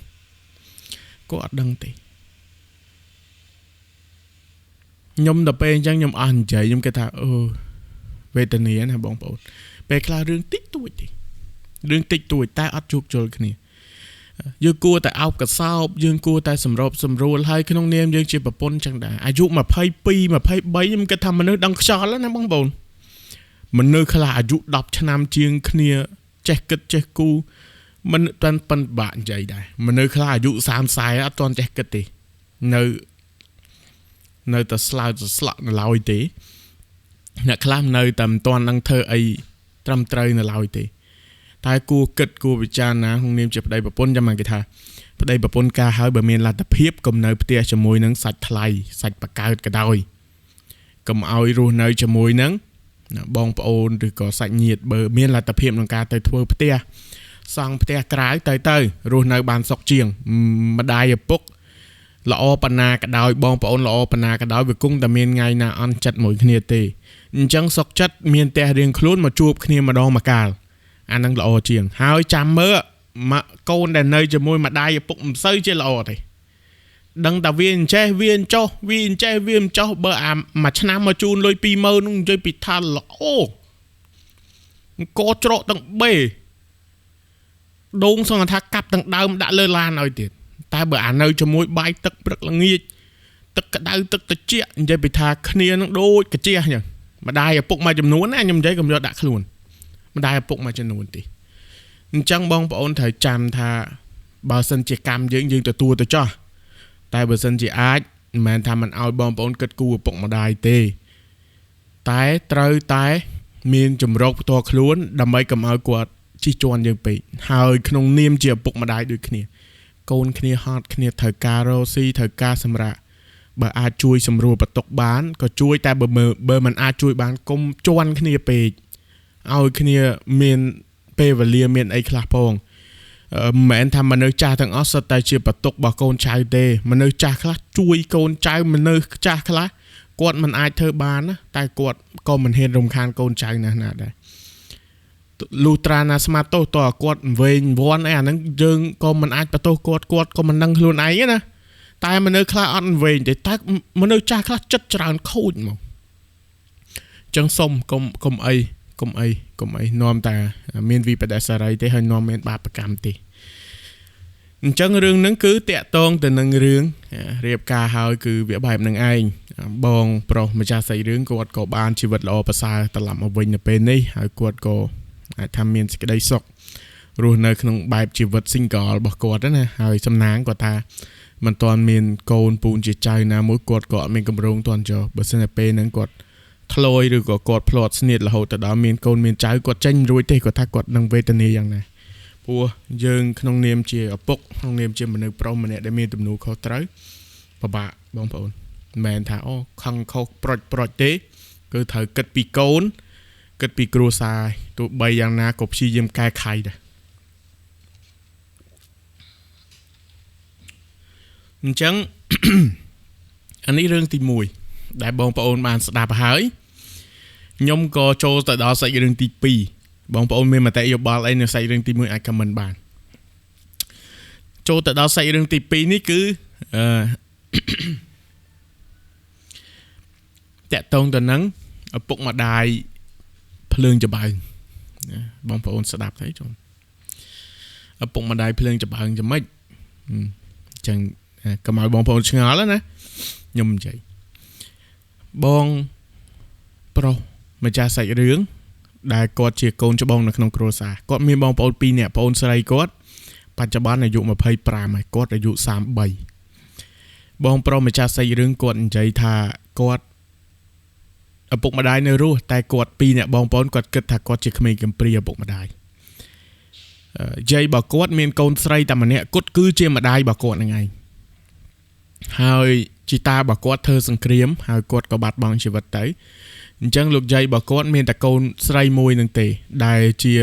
ទេខ្ញុំដល់ពេលអញ្ចឹងខ្ញុំអស់និយាយខ្ញុំគិតថាវេទនាណាបងប្អូនពេលខ្លះរឿងតិចតួចទេរឿងតិចតួចតែអត់ជួបជុលគ្នាយើងគួរតែអោបកសោបយើងគួរតែសម្របសម្រួលហើយក្នុងនាមយើងជាប្រពន្ធចឹងដែរអាយុ22 23ខ្ញុំគិតថាមនុស្សដឹងខ្យល់ណាបងប្អូនមនុស្សខ្លះអាយុ10ឆ្នាំជាងគ្នាចេះគិតចេះគូមិនតាន់ប៉ុនបាក់និយាយដែរមនុស្សខ្លះអាយុ30 40អត់ទាន់ចេះគិតទេនៅតែស្លាក់នៅឡើយទេអ្នកខ្លះនៅតែមិនទាន់នឹងធ្វើអីត្រឹមត្រូវនៅឡើយទេតែគួរគិតគួរពិចារណាក្នុងនាមជាប្តីប្រពន្ធចាំមកគេថាប្តីប្រពន្ធការហើយបើមានលទ្ធភាពកុំនៅផ្ទះជាមួយនឹងសាច់ថ្លៃសាច់បកើតក៏ដោយកុំឲ្យរស់នៅជាមួយនឹងបងប្អូនឬក៏សាច់ញាតិបើមានលទ្ធភាពក្នុងការទៅធ្វើផ្ទះសង់ផ្ទះក្រៅទៅរស់នៅបានសុខជាងម្ដាយឪពុកល្អប៉ុណ្ណាក៏ដោយបងប្អូនល្អប៉ុណ្ណាក៏ដោយវាគង់តែមានថ្ងៃណាអន់ចិត្តមួយគ្នាទេអញ្ចឹងសុខចិត្តមានផ្ទះរៀងខ្លួនមកជួបគ្នាម្ដងម្កាលអានឹងល្អជាងហើយចាំមើលកូនដែលនៅជាមួយម្ដាយឪពុកមិនសូវជាល្អទេដឹងតែវាអញ្ចេះវាអញ្ចោះវាអញ្ចេះវាមិនចោះបើអាមួយឆ្នាំមកជូនលុយ 20000 នោះនិយាយពីថាល្អកោច្រកទាំងបេដូងសងថាកាប់ទាំងដើមដាក់លើឡានឲ្យទៀតតែបើអានៅជាមួយបាយទឹកព្រឹកល្ងាចទឹកក្តៅទឹកត្រជាក់និយាយពីថាគ្នានឹងដូចកាជះអញ្ចឹងម្ដាយឪពុកមួយចំនួនណាខ្ញុំនិយាយកុំយកដាក់ខ្លួន ម្ដាយឪពុកមួយចំនួនទេអញ្ចឹងបងប្អូនត្រូវចាំថាបើសិនជាកម្មយើងទទួលទៅចោះតែបើសិនជាអាចមិនមែនថាមិនឲ្យបងប្អូនគិតគូរឪពុកម្ដាយទេតែត្រូវតែមានចម្រោកផ្ទាល់ខ្លួនដើម្បីកុំឲ្យគាត់ជិះជាន់យើងពេកហើយក្នុងនាមជាឪពុកម្ដាយដូចគ្នាកូនគ្នាហត់គ្នាត្រូវការរស់ស៊ីត្រូវការសម្រាប់បើអាចជួយសម្រួលបន្ទុកបានក៏ជួយតែបើមិនអាចជួយបានកុំជាន់គ្នាពេកឲ្យគ្នាមានពេលវេលាមានអីខ្លះផងមិនមែនថាមនុស្សចាស់ទាំងអស់សុទ្ធតែជាបន្ទុករបស់កូនចៅទេមនុស្សចាស់ខ្លះជួយកូនចៅមនុស្សចាស់ខ្លះគាត់មិនអាចធ្វើបានណាតែគាត់ក៏មិនហ៊ានរំខានកូនចៅណាស់ណាដែរលូត្រាណាស្មាតទោសតើគាត់វែងវាន់អីអាហ្នឹងយើងក៏មិនអាចបន្ទោសគាត់ក៏មិនដឹងខ្លួនឯងណាតែមនុស្សខ្លះអត់វែងទេតែមនុស្សចាស់ខ្លះចិត្តច្រើនខូចហ្មងចឹងសុំកុំអីនាំតែមានវិបដិសារីទេហើយនាំមានបាបកម្មទេអញ្ចឹងរឿងហ្នឹងគឺតាក់ទងទៅនឹងរឿងរៀបការហើយគឺវាបែបហ្នឹងឯងបងប្រុសម្ចាស់សាច់រឿងគាត់ក៏បានជីវិតល្អប្រសើរត្រឡប់មកវិញនៅពេលនេះហើយគាត់ក៏អាចថាមានសេចក្តីសុខរស់នៅក្នុងបែបជីវិត single របស់គាត់ណាហើយសំណាងគាត់ថាមិនទាន់មានកូនពូនជាចៅណាមួយគាត់ក៏អត់មានកម្រងទាន់ចុះបើសិនតែពេលហ្នឹងគាត់ធ្លយឬក៏គាត់ផ្លាត់ស្នៀតរហូតទៅដល់មានកូនមានចៅគាត់ចេញរួចទេគាត់ថាគាត់នឹងវេទនាយ៉ាងណាព្រោះយើងក្នុងនាមជាឪពុកក្នុងនាមជាមនុស្សប្រុសម្នាក់ដែលមានទំនួលខុសត្រូវពិបាកបងប្អូនមិនមែនថាអូខឹងខុសប្រុចទេគឺត្រូវគិតពីកូនគិតពីគ្រួសារទោះបីយ៉ាងណាក៏ព្យាយាមកែខៃដែរអញ្ចឹង អានេះរឿងទី1ដែលបងប្អូនបានស្ដាប់ហើយខ្ញុំក៏ចូលទៅដល់សាច់រឿងទី2បងប្អូនមានមតិយោបល់អីនៅសាច់រឿងទី1អាចខមមិនបានចូលទៅដល់សាច់រឿងទី2នេះគឺតាក់ទងទៅនឹងឪពុកម្ដាយភ្លើងច្បើងបងប្អូនស្ដាប់ទៅចូលឪពុកម្ដាយភ្លើងច្បើងយ៉ាងម៉េចអញ្ចឹងកុំឲ្យបងប្អូនឆ្ងល់ណាខ្ញុំនិយាយបងប្រុសម្ចាស់សាច់រឿងដែលគាត់ជាកូនច្បងនៅក្នុងគ្រួសារគាត់មានបងប្អូន2នាក់ប្អូនស្រីគាត់បច្ចុប្បន្នអាយុ25ហើយគាត់អាយុ33បងប្រុសម្ចាស់សាច់រឿងគាត់និយាយថាគាត់ឪពុកម្ដាយនៅរស់តែគាត់2នាក់បងប្អូនគាត់គិតថាគាត់ជាក្មេងកំព្រាឪពុកម្ដាយយាយរបស់គាត់មានកូនស្រីតែម្នាក់គាត់គឺជាម្ដាយរបស់គាត់ហ្នឹងឯងហើយជីតារបស់គាត់ធ្វើសង្គ្រាមហើយគាត់ក៏បាត់បង់ជីវិតទៅអញ្ចឹងលោកយាយរបស់គាត់មានតែកូនស្រីមួយនឹងទេដែលជា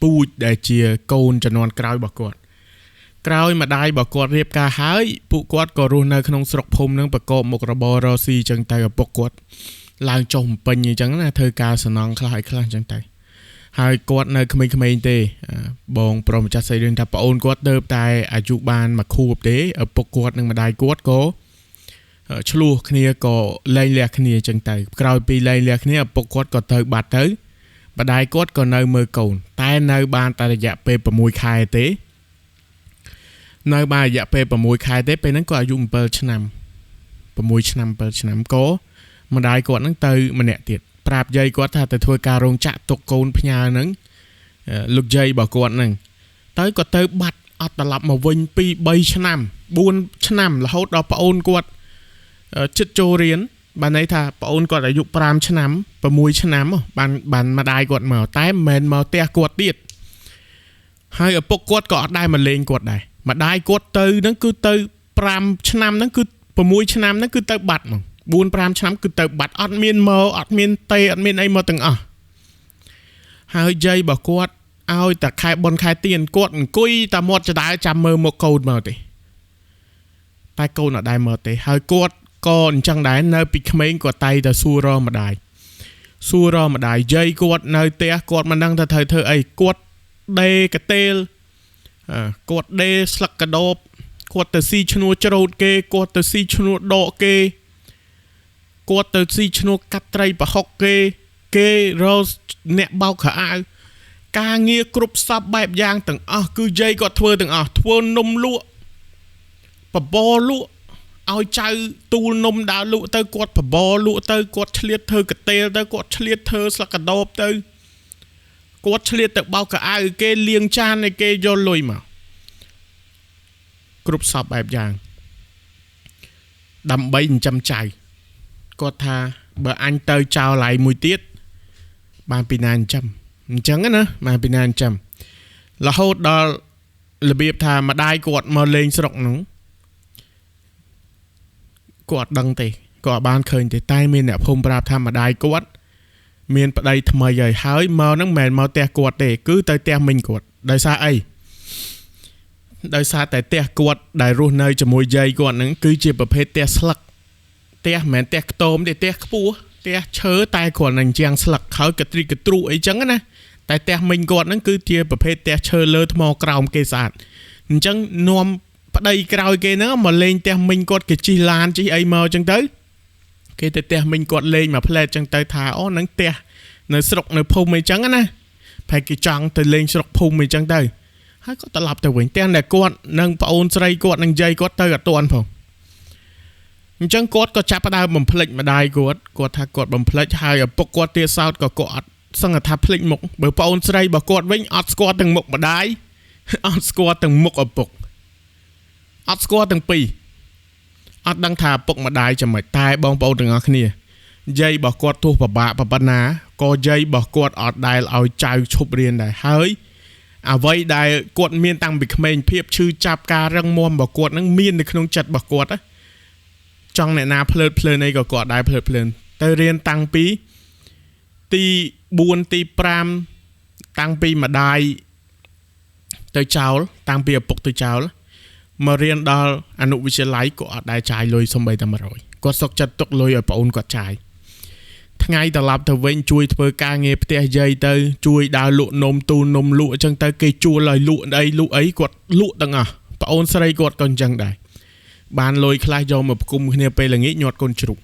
ពូជដែលជាកូនជំនាន់ក្រោយរបស់គាត់ក្រោយម្ដាយរបស់គាត់រៀបការហើយពួកគាត់ក៏រស់នៅក្នុងស្រុកភូមិនឹងប្រកបមុខរបររកស៊ីអញ្ចឹងទៅឪពុកគាត់ឡើងចុះបំពេញអញ្ចឹងណាធ្វើការសំណងខ្លះឲ្យខ្លះអញ្ចឹងទៅហើយគាត់នៅក្មេងៗទេបងប្រុសម្ចាស់ស្រីរឿងថាប្អូនគាត់ទៅតែអាយុបាន1ខួបទេឪពុកគាត់និងម្ដាយគាត់ក៏ឆ្លោះគ្នាក៏លែងលះគ្នាអញ្ចឹងទៅក្រោយពីលែងលះគ្នាឪពុកគាត់ក៏ទៅបាត់ទៅម្ដាយគាត់ក៏នៅមើលកូនតែនៅបានតែរយៈពេល6ខែទេនៅបានរយៈពេល6ខែទេពេលហ្នឹងគាត់អាយុ7ឆ្នាំ6ឆ្នាំ7ឆ្នាំក៏ម្ដាយគាត់ហ្នឹងទៅម្នាក់ទៀតប្រាប់យាយគាត់ថាទៅធ្វើការរោងចក្រទុកកូនផ្ញើហ្នឹងលោកយាយរបស់គាត់ហ្នឹងទៅក៏ទៅបាត់អត់ត្រឡប់មកវិញ2 3ឆ្នាំ4ឆ្នាំរហូតដល់ប្អូនគាត់ចិត្តចូលរៀនបានន័យថាប្អូនគាត់អាយុ5ឆ្នាំ6ឆ្នាំបានម្ដាយគាត់មកតែមិនមែនមកផ្ទះគាត់ទៀតហើយឪពុកគាត់ក៏អត់ដែរមកលេងគាត់ដែរម្ដាយគាត់ទៅហ្នឹងគឺទៅ5ឆ្នាំហ្នឹងគឺ6ឆ្នាំហ្នឹងគឺទៅបាត់ហ្មង4-5 ឆ្នាំគឺទៅបាត់អត់មានមកអត់មានទេអត់មានអីមកទាំងអស់ហើយយាយរបស់គាត់ឲ្យតែខែបុណ្យខែទៀនគាត់អង្គុយតែមាត់ចដាលចាំមើលមកកូនមកទេតែកូនអត់ដែរមកទេហើយគាត់ក៏អញ្ចឹងដែរនៅពីក្មេងគាត់តែទៅសួររកម្ដាយយាយគាត់នៅផ្ទះគាត់មិនដឹងថាត្រូវធ្វើអីគាត់ដេកតេលគាត់ដេស្លឹកកដោបគាត់ទៅស៊ីឈ្នួលច្រូតគេគាត់ទៅស៊ីឈ្នួលដកគេគាត់ទៅស៊ីឈ្នួលកាត់ត្រីប្រហុកគេរកអ្នកបោកខោអាវការងារគ្រប់សពបែបយ៉ាងទាំងអស់គឺយាយគាត់ធ្វើទាំងអស់ធ្វើនំលក់បបរលក់ឲ្យចៅទូលនំដើរលក់ទៅគាត់បបរលក់ទៅគាត់ឆ្លៀតធ្វើកតេលទៅគាត់ឆ្លៀតធ្វើស្លឹកកដោបទៅ គាត់ឆ្លៀតទៅបោកកៅអៅគេលាងចានឲ្យគេយកលុយមកគ្រប់សពបែបយ៉ាងដើម្បីចិញ្ចឹមចៅគាត់ថាបើអញទៅចោលឡៃមួយទៀតបានពីណាចិញ្ចឹមអញ្ចឹងណាបានពីណាចិញ្ចឹមរហូតដល់របៀបថាម្ដាយគាត់មកលេងស្រុកហ្នឹងគាត់ដឹងទេគាត់បានឃើញទេតែមានអ្នកភូមិប្រាប់ថាម្ដាយគាត់មានប្តីថ្មីហើយមកហ្នឹងមិនមែនមកផ្ទះគាត់ទេគឺទៅផ្ទះមិញគាត់ដោយសារអីដោយសារតែផ្ទះគាត់ដែលរស់នៅជាមួយយាយគាត់ហ្នឹងគឺជាប្រភេទផ្ទះស្លឹកផ្ទះមិនមែនផ្ទះខ្ទមទេផ្ទះខ្ពស់ផ្ទះឈើតែគ្រាន់តែជាងស្លឹកហើយកត្រិកកទ្រូអីចឹងណាតែផ្ទះមិញគាត់ហ្នឹងគឺជាប្រភេទផ្ទះឈើលើថ្មក្រោមគេស្អាតអញ្ចឹងនាំប្តីក្រោយគេហ្នឹងមកលេងផ្ទះមិញគាត់គេជិះឡានជិះអីមកចឹងទៅគេទៅផ្ទះមិញគាត់លេងមកផ្លែតចឹងទៅថាអូហ្នឹងផ្ទះនៅស្រុកនៅភូមិអីចឹងណាប្រហែលគេចង់ទៅលេងស្រុកភូមិអីចឹងទៅហើយគាត់ត្រឡប់ទៅវិញទាំងតែគាត់និងប្អូនស្រីគាត់និងយាយគាត់ទៅអត់ទាន់ផងអញ្ចឹងគាត់ក៏ចាប់ផ្ដើមបំភ្លេចម្ដាយគាត់ថាគាត់បំភ្លេចហើយឪពុកគាត់ទៀតសោតក៏គាត់អត់សឹងថាភ្លេចមុខបើប្អូនស្រីរបស់គាត់វិញអត់ស្គាល់ទាំងមុខម្ដាយអត់ស្គាល់ទាំងមុខឪពុកអត់ស្គាល់ទាំងពីរអត់ដឹងថាឪពុកម្ដាយចាំមិនតែបងប្អូនទាំងអស់គ្នាយាយរបស់គាត់ទោះពិបាកប៉ុណ្ណាក៏យាយរបស់គាត់អត់ដែលឲ្យចៅឈប់រៀនដែរហើយអ្វីដែលគាត់មានតាំងពីក្មេងភាពឈឺចាប់ការរឹងមាំរបស់គាត់នឹងមាននៅក្នុងចិត្តរបស់គាត់ចង់អ្នកណាភ្លើតភ្លើនអីក៏គាត់ដែរភ្លើតភ្លើនទៅរៀនតាំងពីទី4ទី5តាំងពីម្ដាយទៅចោលតាំងពីឪពុកទៅចោលមករៀនដល់អនុវិទ្យាល័យក៏អត់ដែរចាយលុយសំបីតែ100គាត់សុកចិត្តទុកលុយឲ្យប្អូនគាត់ចាយថ្ងៃត្រឡប់ទៅវិញជួយធ្វើការងារផ្ទះយាយទៅជួយដើរលក់នំទូនំលក់អញ្ចឹងទៅគេជួលឲ្យលក់អីគាត់លក់ទាំងអស់ប្អូនស្រីគាត់ក៏អញ្ចឹងដែរបានលុយខ្លះយកមកផ្គុំគ្នាពេលល្ងាចញាត់កូនជ្រូក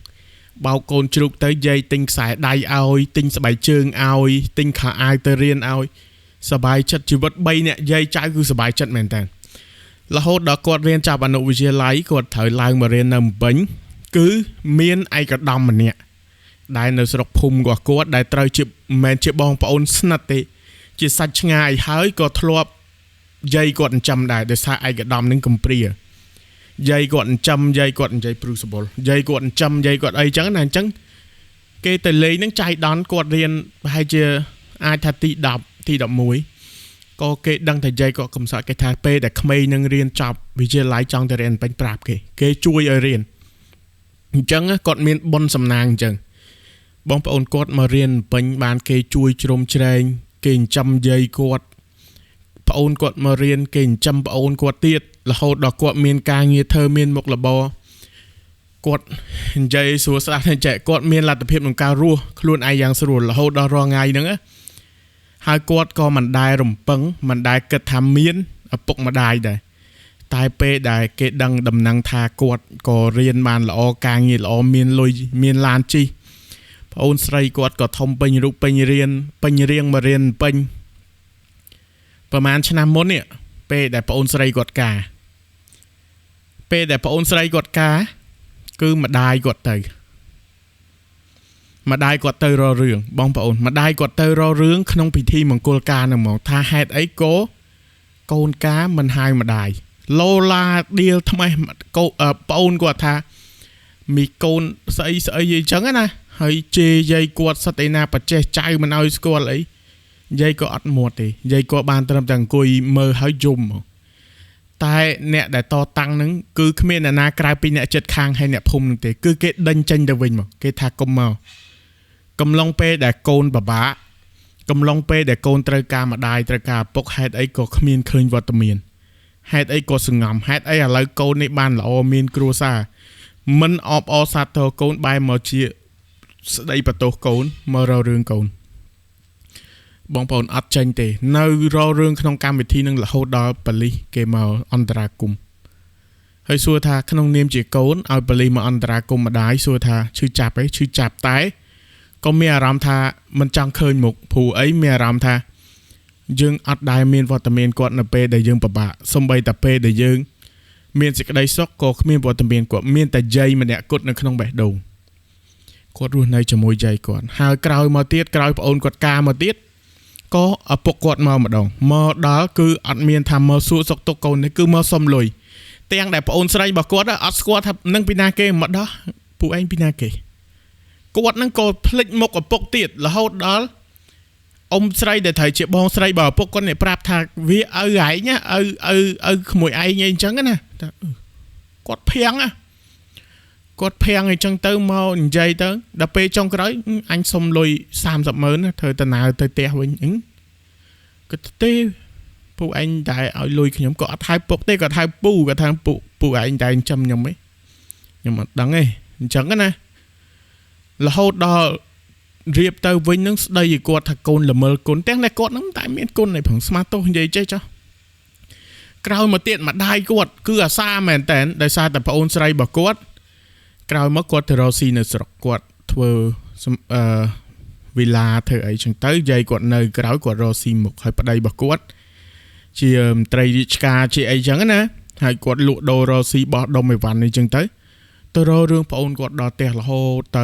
បោកកូនជ្រូកទៅយាយទិញខ្សែដៃឲ្យទិញស្បែកជើងឲ្យទិញខោអាវទៅរៀនឲ្យសบายចិត្តជីវិត3នាក់យាយចៅគឺសบายចិត្តមែនតើរហូតដល់គាត់រៀនចាប់អនុវិទ្យាល័យគាត់ត្រូវឡើងមករៀននៅភ្នំពេញគឺមានឯកឧត្តមម្នាក់ដែលនៅស្រុកភូមិរបស់គាត់ដែលត្រូវជាមិនមែនជាបងប្អូនស្និទ្ធទេជាសាច់ឆ្ងាយហើយក៏ធ្លាប់យាយគាត់ចិញ្ចឹមដែរដោយសារឯកឧត្តមនឹងកំព្រាយាយគាត់ចិញ្ចឹមយាយគាត់និយាយព្រឺសបុលយាយគាត់ចិញ្ចឹមយាយគាត់អីចឹងណាអញ្ចឹងគេទៅលេងនឹងចៃដន្យគាត់រៀនប្រហែលជាអាចថាទី10ទី11ក៏គេដឹងថាយាយគាត់កំសត់គេថាពេលដែលក្មេងនឹងរៀនចប់វិទ្យាល័យចង់ទៅរៀនពេញប្រាប់គេជួយឲ្យរៀនអញ្ចឹងគាត់មានបុណ្យសំណាងអញ្ចឹងបងប្អូនគាត់មករៀនពេញបានគេជួយជ្រោមជ្រែងគេចិញ្ចឹមយាយគាត់ប្អូនគាត់មករៀនគេចិញ្ចឹមប្អូនគាត់ទៀតរហូតដល់គាត់មានការងារធ្វើមានមុខរបរគាត់និយាយស្រួលស្ដាប់តែចែកគាត់មានលទ្ធភាពក្នុងការរស់ខ្លួនឯងយ៉ាងស្រួលរហូតដល់រាល់ថ្ងៃហ្នឹងហើយគាត់ក៏មិនដែលរំពឹងមិនដែលគិតថាមានឪពុកម្ដាយដែរតែពេលដែលគេដឹងដំណឹងថាគាត់ក៏រៀនបានល្អការងារល្អមានលុយមានឡានជិះប្អូនស្រីគាត់ក៏ធំពេញរូបពេញរៀនពេញរៀងមករៀនពេញប្រហែលឆ្នាំមុននេះពេលដែលប្អូនស្រីគាត់ការគឺម្ដាយគាត់ទៅរករឿងបងប្អូនម្ដាយគាត់ទៅរករឿងក្នុងពិធីមង្គលការហ្នឹងមកថាហេតុអីក៏កូនការមិនហៅម្ដាយឡូឡាឌៀលថ្មីប្អូនគាត់ថាមីកូនស្អីអីចឹងណាហើយជេរយាយគាត់សិតឯណាបច្ចេះចៅមិនឲ្យស្គាល់អីយាយក៏អត់មាត់ទេយាយក៏បានត្រឹមតែអង្គុយមើលហើយយំតែអ្នកដែលតតាំងហ្នឹងគឺគ្មានអ្នកណាក្រៅពីអ្នកចិត្តខាងហើយអ្នកភូមិហ្នឹងទេគឺគេដេញចេញទៅវិញមកគេថាកុំមកកំឡុងពេលដែលកូនបបាក់កំឡុងពេលដែលកូនត្រូវការម្ដាយត្រូវការឪពុកហេតុអីក៏គ្មានឃើញវត្តមានហេតុអីក៏សង្ងំហេតុអីឥឡូវកូននេះបានល្អមានគ្រួសារមិនអបអរសាទរកូនបែរមកជាស្ដីបន្ទោសកូនមករករឿងកូនបងប្អូនអត់ចេញទេនៅរករឿងក្នុងកម្មវិធីនឹងរហូតដល់ប៉ូលីសគេមកអន្តរាគមន៍ហើយសួរថាក្នុងនាមជាកូនឲ្យប៉ូលីសមកអន្តរាគមន៍ម្ដាយសួរថាឈឺចាប់តែក៏មានអារម្មណ៍ថាមិនចង់ឃើញមុខព្រោះអីមានអារម្មណ៍ថាយើងអត់ដែលមានវត្តមានគាត់នៅពេលដែលយើងពិបាកសំបីតែពេលដែលយើងមានសេចក្តីសុខក៏គ្មានវត្តមានគាត់មានតែយាយម្នាក់គត់នៅក្នុងបេះដូងគាត់រស់នៅជាមួយយាយគាត់ហើយក្រោយប្អូនគាត់ការមកទៀត ក៏ឪពុកគាត់មកម្ដងមកដល់គឺអត់មានថាមកសួរសុខទុក្ខកូនទេគឺមកសុំលុយទាំងដែលប្អូនស្រីរបស់គាត់អត់ស្គាល់ថានឹងពីណាគេមកដោះពួកឯងពីណាគេគាត់នឹងក៏ភ្លេចមុខឪពុកទៀតរហូតដល់អ៊ំស្រីដែលត្រូវជាបងស្រីរបស់ឪពុកគាត់នេះប្រាប់ថាវាឪឯងឪក្មួយឯងអីចឹងណាគាត់ភៀងអីចឹងទៅមកនិយាយទៅដល់ពេលចុងក្រោយអញសុំលុយ30,000ធ្វើដំណើរទៅផ្ទះវិញគាត់ទេពួកឯងតែឲ្យលុយខ្ញុំក៏អត់ហៅពុកទេគាត់ហៅពូគាត់ថាពូឯងតែចិញ្ចឹមខ្ញុំឯងខ្ញុំអត់ដឹងទេអញ្ចឹងណារហូតដល់រៀបទៅវិញនឹងស្ដីឲ្យគាត់ថាកូនល្មើគុណទាំងតែគាត់នឹងតែមានគុណឯផងស្មាតទោសនិយាយចេះចុះក្រោយមកទៀតម្ដាយគាត់គឺអាសាមែនតែនដោយសារតែប្អូនស្រីរបស់គាត់ក្រោយមកគាត់ទៅរកស៊ីនៅស្រុកគាត់ធ្វើវិឡាធ្វើអីចឹងទៅយាយគាត់នៅក្រៅគាត់រកស៊ីមុខហើយប្តីរបស់គាត់ជាមន្ត្រីរាជការជាអីចឹងណាហើយគាត់លក់ដូររកស៊ីបោះដុំអីវ៉ាន់នេះចឹងទៅរករឿងប្អូនគាត់ដល់ផ្ទះរហូត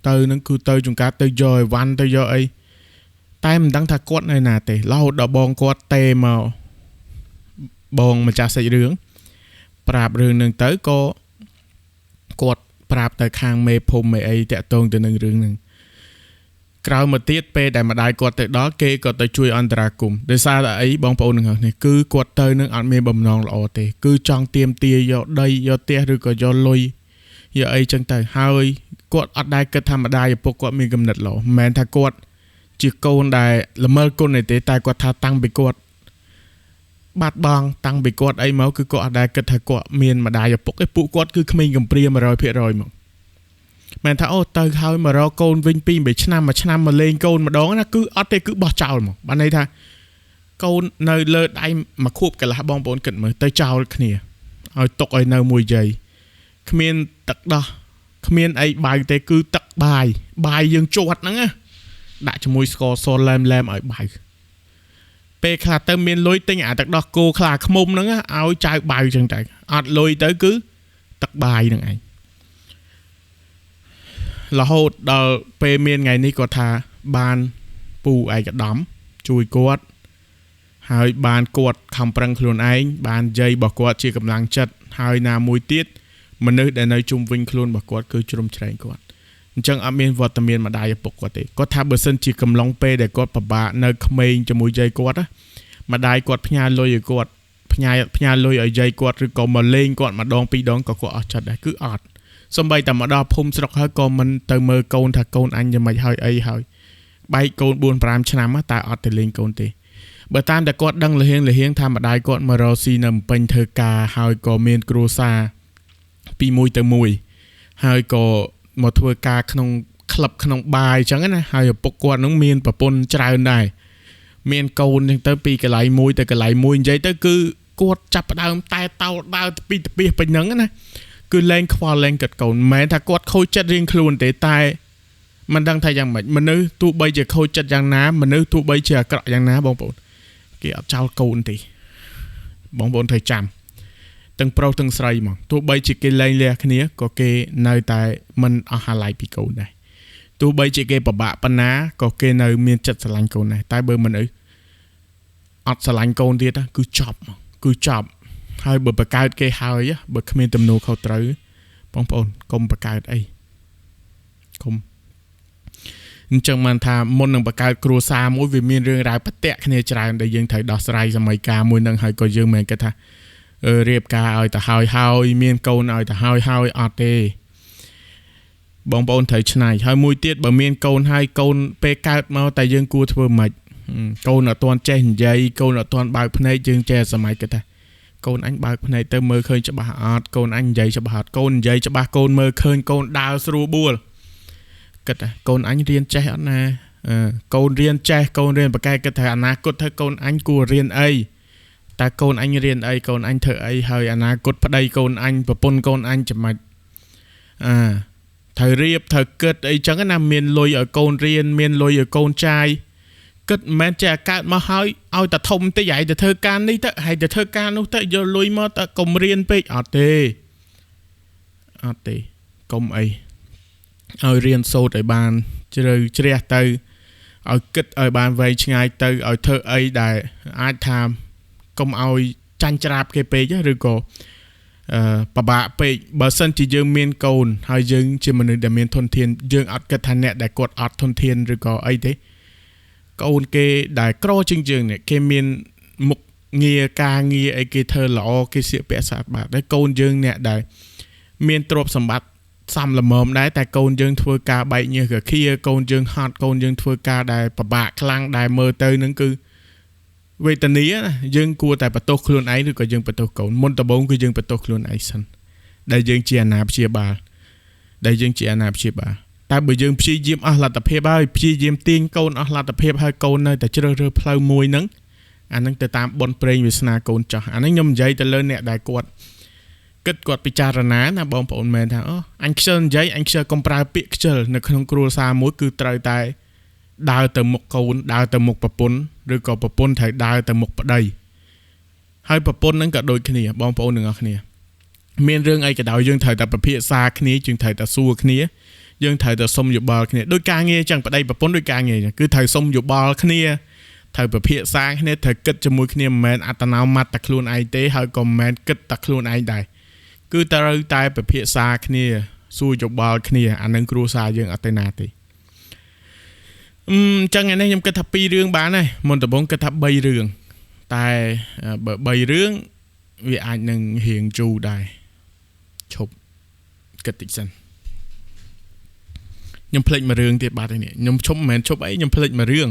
ទៅនឹងគឺទៅចង្ការទៅយកអីវ៉ាន់ទៅយកអីតែមិនដឹងថាគាត់នៅណាទេរហូតដល់បងគាត់ទេមកបងម្ចាស់សាច់រឿងប្រាប់រឿងនឹងទៅក៏គាត់ប្រាប់ទៅខាងមេភូមិមេអីតាក់ទងទៅនឹងរឿងហ្នឹងក្រោយមកទៀតពេលដែលម្ដាយគាត់ទៅដល់គេក៏ទៅជួយអន្តរាគមន៍ដោយសារតែអីបងប្អូនទាំងអស់នេះគឺគាត់ទៅនឹងអត់មានបំណងល្អទេគឺចង់ទាមទារយកដីយកផ្ទះឬក៏យកលុយយកអីចឹងទៅហើយគាត់អត់ដែលគិតថាម្ដាយឪពុកគាត់មានគំនិតល្អមិនមែនថាគាត់ជាកូនដែលល្មើគុណទេតែគាត់ថាតាំងពីគាត់បាត់បង់តាំងពីគាត់អីមកគឺគាត់អត់ដែលគិតថាគាត់មានម្ដាយឪពុកឯពួកគាត់គឺក្មេងកំព្រា 100% មកមែនថាអូទៅហើយមករកកូនវិញ2-3ឆ្នាំមួយឆ្នាំមកលេងកូនម្ដងណាគឺអត់ទេគឺបោះចោលមកបានន័យថាកូននៅលើដៃមួយខួបកន្លះបងប្អូនគិតមើលទៅចោលគ្នាឲ្យទុកឲ្យនៅមួយយាយគ្មានទឹកដោះគ្មានអីបាយទេគឺទឹកបាយយើងជាត់ហ្នឹងណាដាក់ជាមួយស្ករសឡែមឲ្យបាយពេលខ្លះទៅមានលុយទិញអាទឹកដោះគោខ្លាខ្មុំហ្នឹងឲ្យចៅបាយចឹងទៅអត់លុយទៅគឺទឹកបាយហ្នឹងឯងរហូតដល់ពេលមានថ្ងៃនេះគាត់ថាបានពូឯកឧត្តមជួយគាត់ហើយបានគាត់ខំប្រឹងខ្លួនឯងបានយាយរបស់គាត់ជាកម្លាំងចិត្តហើយណាមួយទៀតមនុស្សដែលនៅជុំវិញខ្លួនរបស់គាត់គឺជ្រុំជ្រែងគាត់អញ្ចឹងអត់មានវត្តមានម្ដាយឪពុកគាត់ទេគាត់ថាបើសិនជាកំឡុងពេលដែលគាត់ពិបាកនៅក្មេងជាមួយយាយគាត់ម្ដាយគាត់ផ្ញើលុយឲ្យគាត់ផ្ញើលុយឲ្យយាយគាត់ឬក៏មកលេងគាត់ម្ដងពីរដងក៏គាត់អស់ចិត្តដែរគឺអត់សំបីតែមកដល់ភូមិស្រុកហើយក៏មិនទៅមើលកូនថាកូនអញយ៉ាងម៉េចហើយអីហើយបែកកូន 4-5 ឆ្នាំតែអត់ទៅលេងកូនទេបើតាមតែគាត់ដឹងលហៀងថាម្ដាយគាត់មករកស៊ីនៅពេញធ្វើការហើយក៏មានគ្រួសារពីមួយទៅមួយហើយក៏មកធ្វើការក្នុងក្លឹបក្នុងបារអញ្ចឹងណាហើយឪពុកគាត់នឹងមានប្រពន្ធច្រើនដែរមានកូនអញ្ចឹងទៅពីកន្លែងមួយទៅកន្លែងមួយនិយាយទៅគឺគាត់ចាប់ផ្ដើមតែតោដើរពីទៅពីពេញហ្នឹងណាគឺលែងខ្វល់លែងគិតកូនមិនមែនថាគាត់ខូចចិត្តរៀងខ្លួនទេតែមិនដឹងថាយ៉ាងម៉េចមនុស្សទោះបីជាខូចចិត្តយ៉ាងណាមនុស្សទោះបីជាអាក្រក់យ៉ាងណាបងប្អូនគេអត់ចោលកូនទេបងប្អូនត្រូវចាំទាំងប្រុសទាំងស្រីហ្មងទោះបីជាគេលែងលះគ្នាក៏គេនៅតែមិនអស់អាឡ័យពីកូនដែរទោះបីជាគេពិបាកប៉ុណ្ណាក៏គេនៅមានចិត្តស្រឡាញ់កូនដែរតែបើមនុស្សអត់ស្រឡាញ់កូនទៀតគឺចប់ហើយបើបកើតគេហើយបើគ្មានទំនួលខុសត្រូវបងប្អូនកុំបកើតអីកុំអញ្ចឹងបានថាមុននឹងបកើតគ្រួសារមួយវាមានរឿងរ៉ាវប្រតិគ្នាច្រើនដែលយើងត្រូវដោះស្រាយសម័យកាលមួយនឹងហើយក៏យើងមិនគិតថារៀបការឲ្យទៅហើយមានកូនឲ្យទៅហើយអត់ទេបងប្អូនត្រូវឆ្នៃហើយមួយទៀតបើមានកូនហើយកូនពេលកើតមកតែយើងគួរធ្វើម៉េចកូនអត់ទាន់ចេះនិយាយកូនអត់ទាន់បើកភ្នែកយើងចេះសម័យគិតថាកូនអញបើកភ្នែកទៅមើលឃើញច្បាស់អត់កូនអញនិយាយច្បាស់អត់កូននិយាយច្បាស់កូនមើលឃើញកូនដើរស្រួលបួលគិតថាកូនអញរៀនចេះអត់ណាកូនរៀនចេះកូនរៀនប្រកែកគិតថាអនាគតទៅកូនអញគួររៀនអីតែកូនអញរៀនអីកូនអញធ្វើអីហើយអនាគតប្តីកូនអញប្រពន្ធកូនអញចាំមិនត្រូវរៀបត្រូវគិតអីចឹងណាមានលុយឲ្យកូនរៀនមានលុយឲ្យកូនចាយគិតមិនមែនចេះកើតមកហើយឲ្យតែធំតិចហើយទៅធ្វើការនេះទៅហើយទៅធ្វើការនោះទៅយកលុយមកតែកុំរៀនពេកអត់ទេកុំអីឲ្យរៀនសូត្រឲ្យបានជ្រៅជ្រះទៅ ឲ្យគិតឲ្យបានវែងឆ្ងាយទៅឲ្យធ្វើអីដែលអាចថាកុំឲ្យចាញ់ច្រាបគេពេកឬក៏ពិបាកពេកបើសិនជាយើងមានកូនហើយយើងជាមនុស្សដែលមានធនធានយើងអត់គិតថាអ្នកដែលគាត់អត់ធនធានឬក៏អីទេកូនគេដែលក្រជាងយើងនេះគេមានមុខងារការងារអីគេធ្វើល្អគេស្លៀកពាក់ស្អាតបាតហើយកូនយើងអ្នកដែលមានទ្រព្យសម្បត្តិសំល្មមដែរតែកូនយើងធ្វើការបែកញើសកខៀកូនយើងហត់កូនយើងធ្វើការដែលពិបាកខ្លាំងដែលមើលទៅនឹងគឺវេទនាណាយើងគួរតែបន្ទោសខ្លួនឯងឬក៏យើងបន្ទោសកូនមុនដំបូងគឺយើងបន្ទោសខ្លួនឯងសិនដែលយើងជាអាណាព្យាបាលតែបើយើងព្យាយាមអស់លទ្ធភាពហើយព្យាយាមទាញកូនអស់លទ្ធភាពហើយកូននៅតែជ្រើសរើសផ្លូវមួយហ្នឹងអាហ្នឹងទៅតាមបុណ្យប្រេងវាសនាកូនចោះអាហ្នឹងខ្ញុំនិយាយទៅលើអ្នកដែលគាត់គិតគាត់ពិចារណាណាបងប្អូនមែនថាអូអញខ្ជិលនិយាយអញខ្ជិលកុំប្រើពាក្យខ្ជិលនៅក្នុងគ្រួសារមួយគឺត្រូវតែដើរទៅមុខកូនដើរទៅមុខប្រពន្ធឬក៏ប្រពន្ធត្រូវដើរទៅមុខប្តីហើយប្រពន្ធហ្នឹងក៏ដូចគ្នាបងប្អូនទាំងអស់គ្នាមានរឿងអីក៏ដោយយើងត្រូវតែពិភាក្សាគ្នាយើងត្រូវតែសួរគ្នាយើងត្រូវតែសុំយោបល់គ្នាដូចការងារអញ្ចឹងប្តីប្រពន្ធដូចការងារអញ្ចឹងគឺត្រូវសុំយោបល់គ្នាត្រូវពិភាក្សាគ្នាត្រូវគិតជាមួយគ្នាមិនមែនអត្តនោម័តតែខ្លួនឯងទេហើយក៏មិនមែនគិតតែខ្លួនឯងដែរគឺត្រូវតែពិភាក្សាគ្នាសួរយោបល់គ្នាអានឹងគ្រួសារយើងអត់ទៅណាទេអញ្ចឹងឯនេះខ្ញុំគិតថា2រឿងបានហើយមុនដំបូងគិតថា3រឿងតែបើ3រឿងវាអាចនឹងរៀងជូរដែរឈប់គិតតិចសិនខ្ញុំភ្លេចមួយរឿងទៀតបាត់ហើយនេះខ្ញុំឈប់មិនមែនឈប់អីខ្ញុំភ្លេចមួយរឿង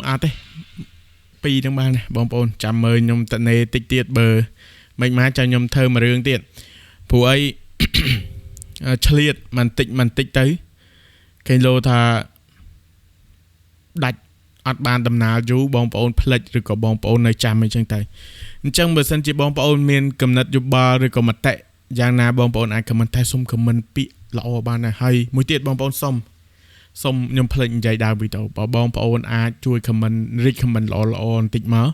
អត់ទេ2ហ្នឹងបានបងប្អូនចាំមើលខ្ញុំតនេតិចទៀតបើមិនមកចាំខ្ញុំធ្វើមួយរឿងទៀតព្រោះអីឆ្លៀតមិនតិចទៅគេលោថាដាច់អត់បានដំណើរយូរបងប្អូនផ្លិចឬក៏បងប្អូននៅចាំអីចឹងទៅអញ្ចឹងបើសិនជាបងប្អូនមានកំណត់យោបល់ឬក៏មតិយ៉ាងណាបងប្អូនអាចខមមិនតែសុំខមមិនពាក្យល្អបានដែរហើយមួយទៀតបងប្អូនសុំខ្ញុំភ្លេចនិយាយដើមវីដេអូបើបងប្អូនអាចជួយ comment រីក comment ល្អបន្តិចមក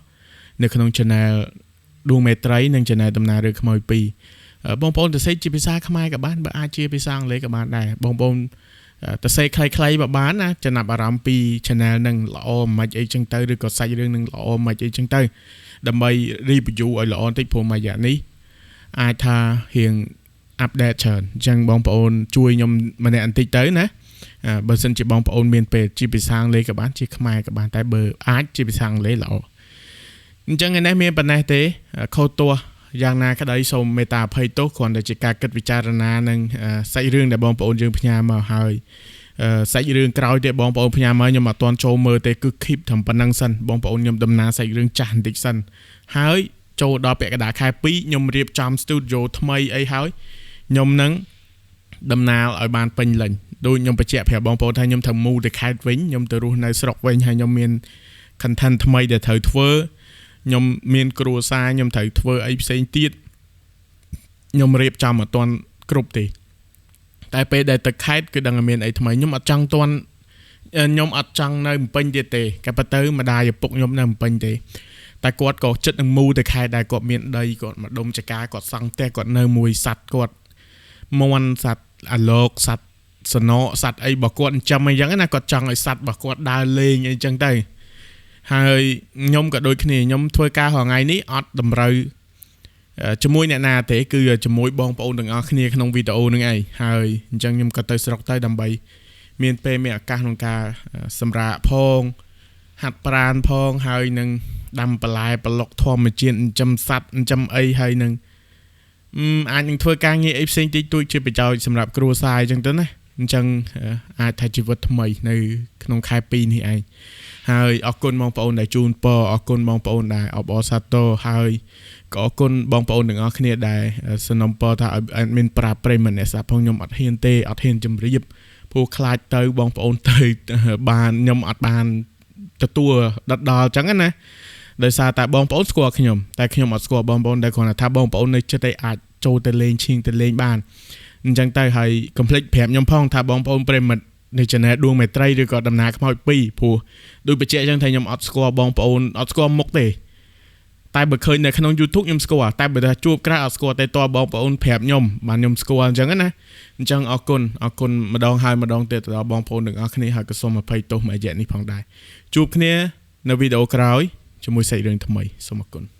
នៅក្នុង channel ដួងមេត្រីនិង channel ដំណើររឿងខ្មោច2បងប្អូនទៅសេជាភាសាខ្មែរក៏បានបើអាចជាភាសាអង់គ្លេសក៏បានដែរបងប្អូនទៅសេខ្លីៗបានណាចំណាប់អារម្មណ៍ពី channel នឹងល្អមិនអីចឹងទៅឬក៏សាច់រឿងនឹងល្អមិនអីចឹងទៅដើម្បី review ឲ្យល្អបន្តិចព្រោះមួយរយៈនេះអាចថារៀង update ច្រើនអញ្ចឹងបងប្អូនជួយខ្ញុំម្នាក់បន្តិចទៅណាបើសិនជាបងប្អូនមានពេលជាភាសាអង់គ្លេសក៏បានជាខ្មែរក៏បានតែបើអាចជាភាសាអង់គ្លេសល្អអញ្ចឹងឯនេះមានប៉ុណ្ណេះទេខុសទោះយ៉ាងណាក្តីសូមមេត្តាអភ័យទោសគ្រាន់តែជាការគិតពិចារណានឹងសាច់រឿងដែលបងប្អូនយើងផ្ញើមកហើយសាច់រឿងក្រោយទេបងប្អូនផ្ញើមកខ្ញុំអត់ទាន់ចូលមើលទេគឺ keep ត្រឹមប៉ុណ្្នឹងសិនបងប្អូនខ្ញុំដំណើរសាច់រឿងចាស់បន្តិចសិនហើយចូលដល់ពាក់កណ្ដាលខែ2ខ្ញុំរៀបចំ studio ថ្មីអីហើយខ្ញុំនឹងដំណើរឲ្យបានពេញលេញដូចខ្ញុំបញ្ជាក់ប្រាប់បងប្អូនថាខ្ញុំត្រូវមូទៅខេត្តវិញខ្ញុំទៅរស់នៅស្រុកវិញហើយខ្ញុំមាន content ថ្មីដែលត្រូវធ្វើខ្ញុំមានគ្រួសារខ្ញុំត្រូវធ្វើអីផ្សេងទៀតខ្ញុំរៀបចំអត់ទាន់គ្រប់ទេតែពេលដែលទៅខេត្តគឺដឹងថាមានអីថ្មីខ្ញុំអត់ចង់នៅភ្នំពេញទៀតទេក៏ប៉ុន្តែម្ដាយឪពុកខ្ញុំនៅភ្នំពេញទេតែគាត់ក៏ចិត្តនឹងមូទៅខេត្តដែរគាត់មានដីគាត់មកដុំចកាគាត់សង់ផ្ទះគាត់នៅមួយសัตว์គាត់មន់សัตว์អាលោកសัตว์សណោសัตว์អីរបស់គាត់ចិញ្ចឹមអីចឹងណាគាត់ចង់ឲ្យសัตว์របស់គាត់ដើរលេងអីចឹងទៅហើយខ្ញុំក៏ដូចគ្នាខ្ញុំធ្វើការរាល់ថ្ងៃនេះអត់តម្រូវជាមួយអ្នកណាទេគឺជាមួយបងប្អូនទាំងអស់គ្នាក្នុងវីដេអូនឹងឯងហើយអញ្ចឹងខ្ញុំក៏ទៅស្រុកទៅដើម្បីមានពេលមានឱកាសក្នុងការសម្រាកផងហាត់ប្រាណផងហើយនឹងដាំបន្លែប្លុកធម្មជាតិចិញ្ចឹមសត្វចិញ្ចឹមអីហើយនឹងអាចនឹងធ្វើការងារអីផ្សេងតិចតួចជាប្រយោជន៍សម្រាប់គ្រួសារអញ្ចឹងទៅណាអញ្ចឹងអាចថាជីវិតថ្មីនៅក្នុងខែ2នេះឯងហើយអរគុណបងប្អូនដែលជូនពរអរគុណបងប្អូនដែលអបអរសាទរហើយក៏អរគុណបងប្អូនទាំងអស់គ្នាដែលសនំពរថាឲ្យadmin ប្រាប់ប្រិយមិត្តអ្នកស្ដាប់ផងខ្ញុំអត់ហ៊ានទេអត់ហ៊ានជម្រាបព្រោះខ្លាចទៅបងប្អូនទៅបានខ្ញុំអត់បានទទួលដិតដល់អញ្ចឹងណាដោយសារតែបងប្អូនស្គាល់ខ្ញុំតែខ្ញុំអត់ស្គាល់បងប្អូនដែលគ្រាន់តែថាបងប្អូននៅចិត្តឯអាចចូលទៅលេងឈៀងទៅលេងបានអញ្ចឹងទៅហើយកុំភ្លេចប្រាប់ខ្ញុំផងថាបងប្អូនប្រិមិត្តនៃ channel ដួងមេត្រីឬក៏ដំណើរខ្មោច2ព្រោះដូចបញ្ជាក់អញ្ចឹងថាខ្ញុំអត់ស្គាល់បងប្អូនអត់ស្គាល់មុខទេ តែបើឃើញនៅក្នុង YouTube ខ្ញុំស្គាល់តែបើថាជួបក្រៅអត់ស្គាល់តែតបងប្អូនប្រាប់ខ្ញុំបានខ្ញុំស្គាល់អញ្ចឹងណាអញ្ចឹងអរគុណម្ដងហើយម្ដងទៀតទៅដល់បងប្អូនទាំងអស់គ្នាហើយក៏សូមអភ័យទោសមួយរយៈនេះផងដែរជួបគ្នានៅវីដេអូក្រោយជាមួយសាច់រឿងថ្មីសូមអរគុណ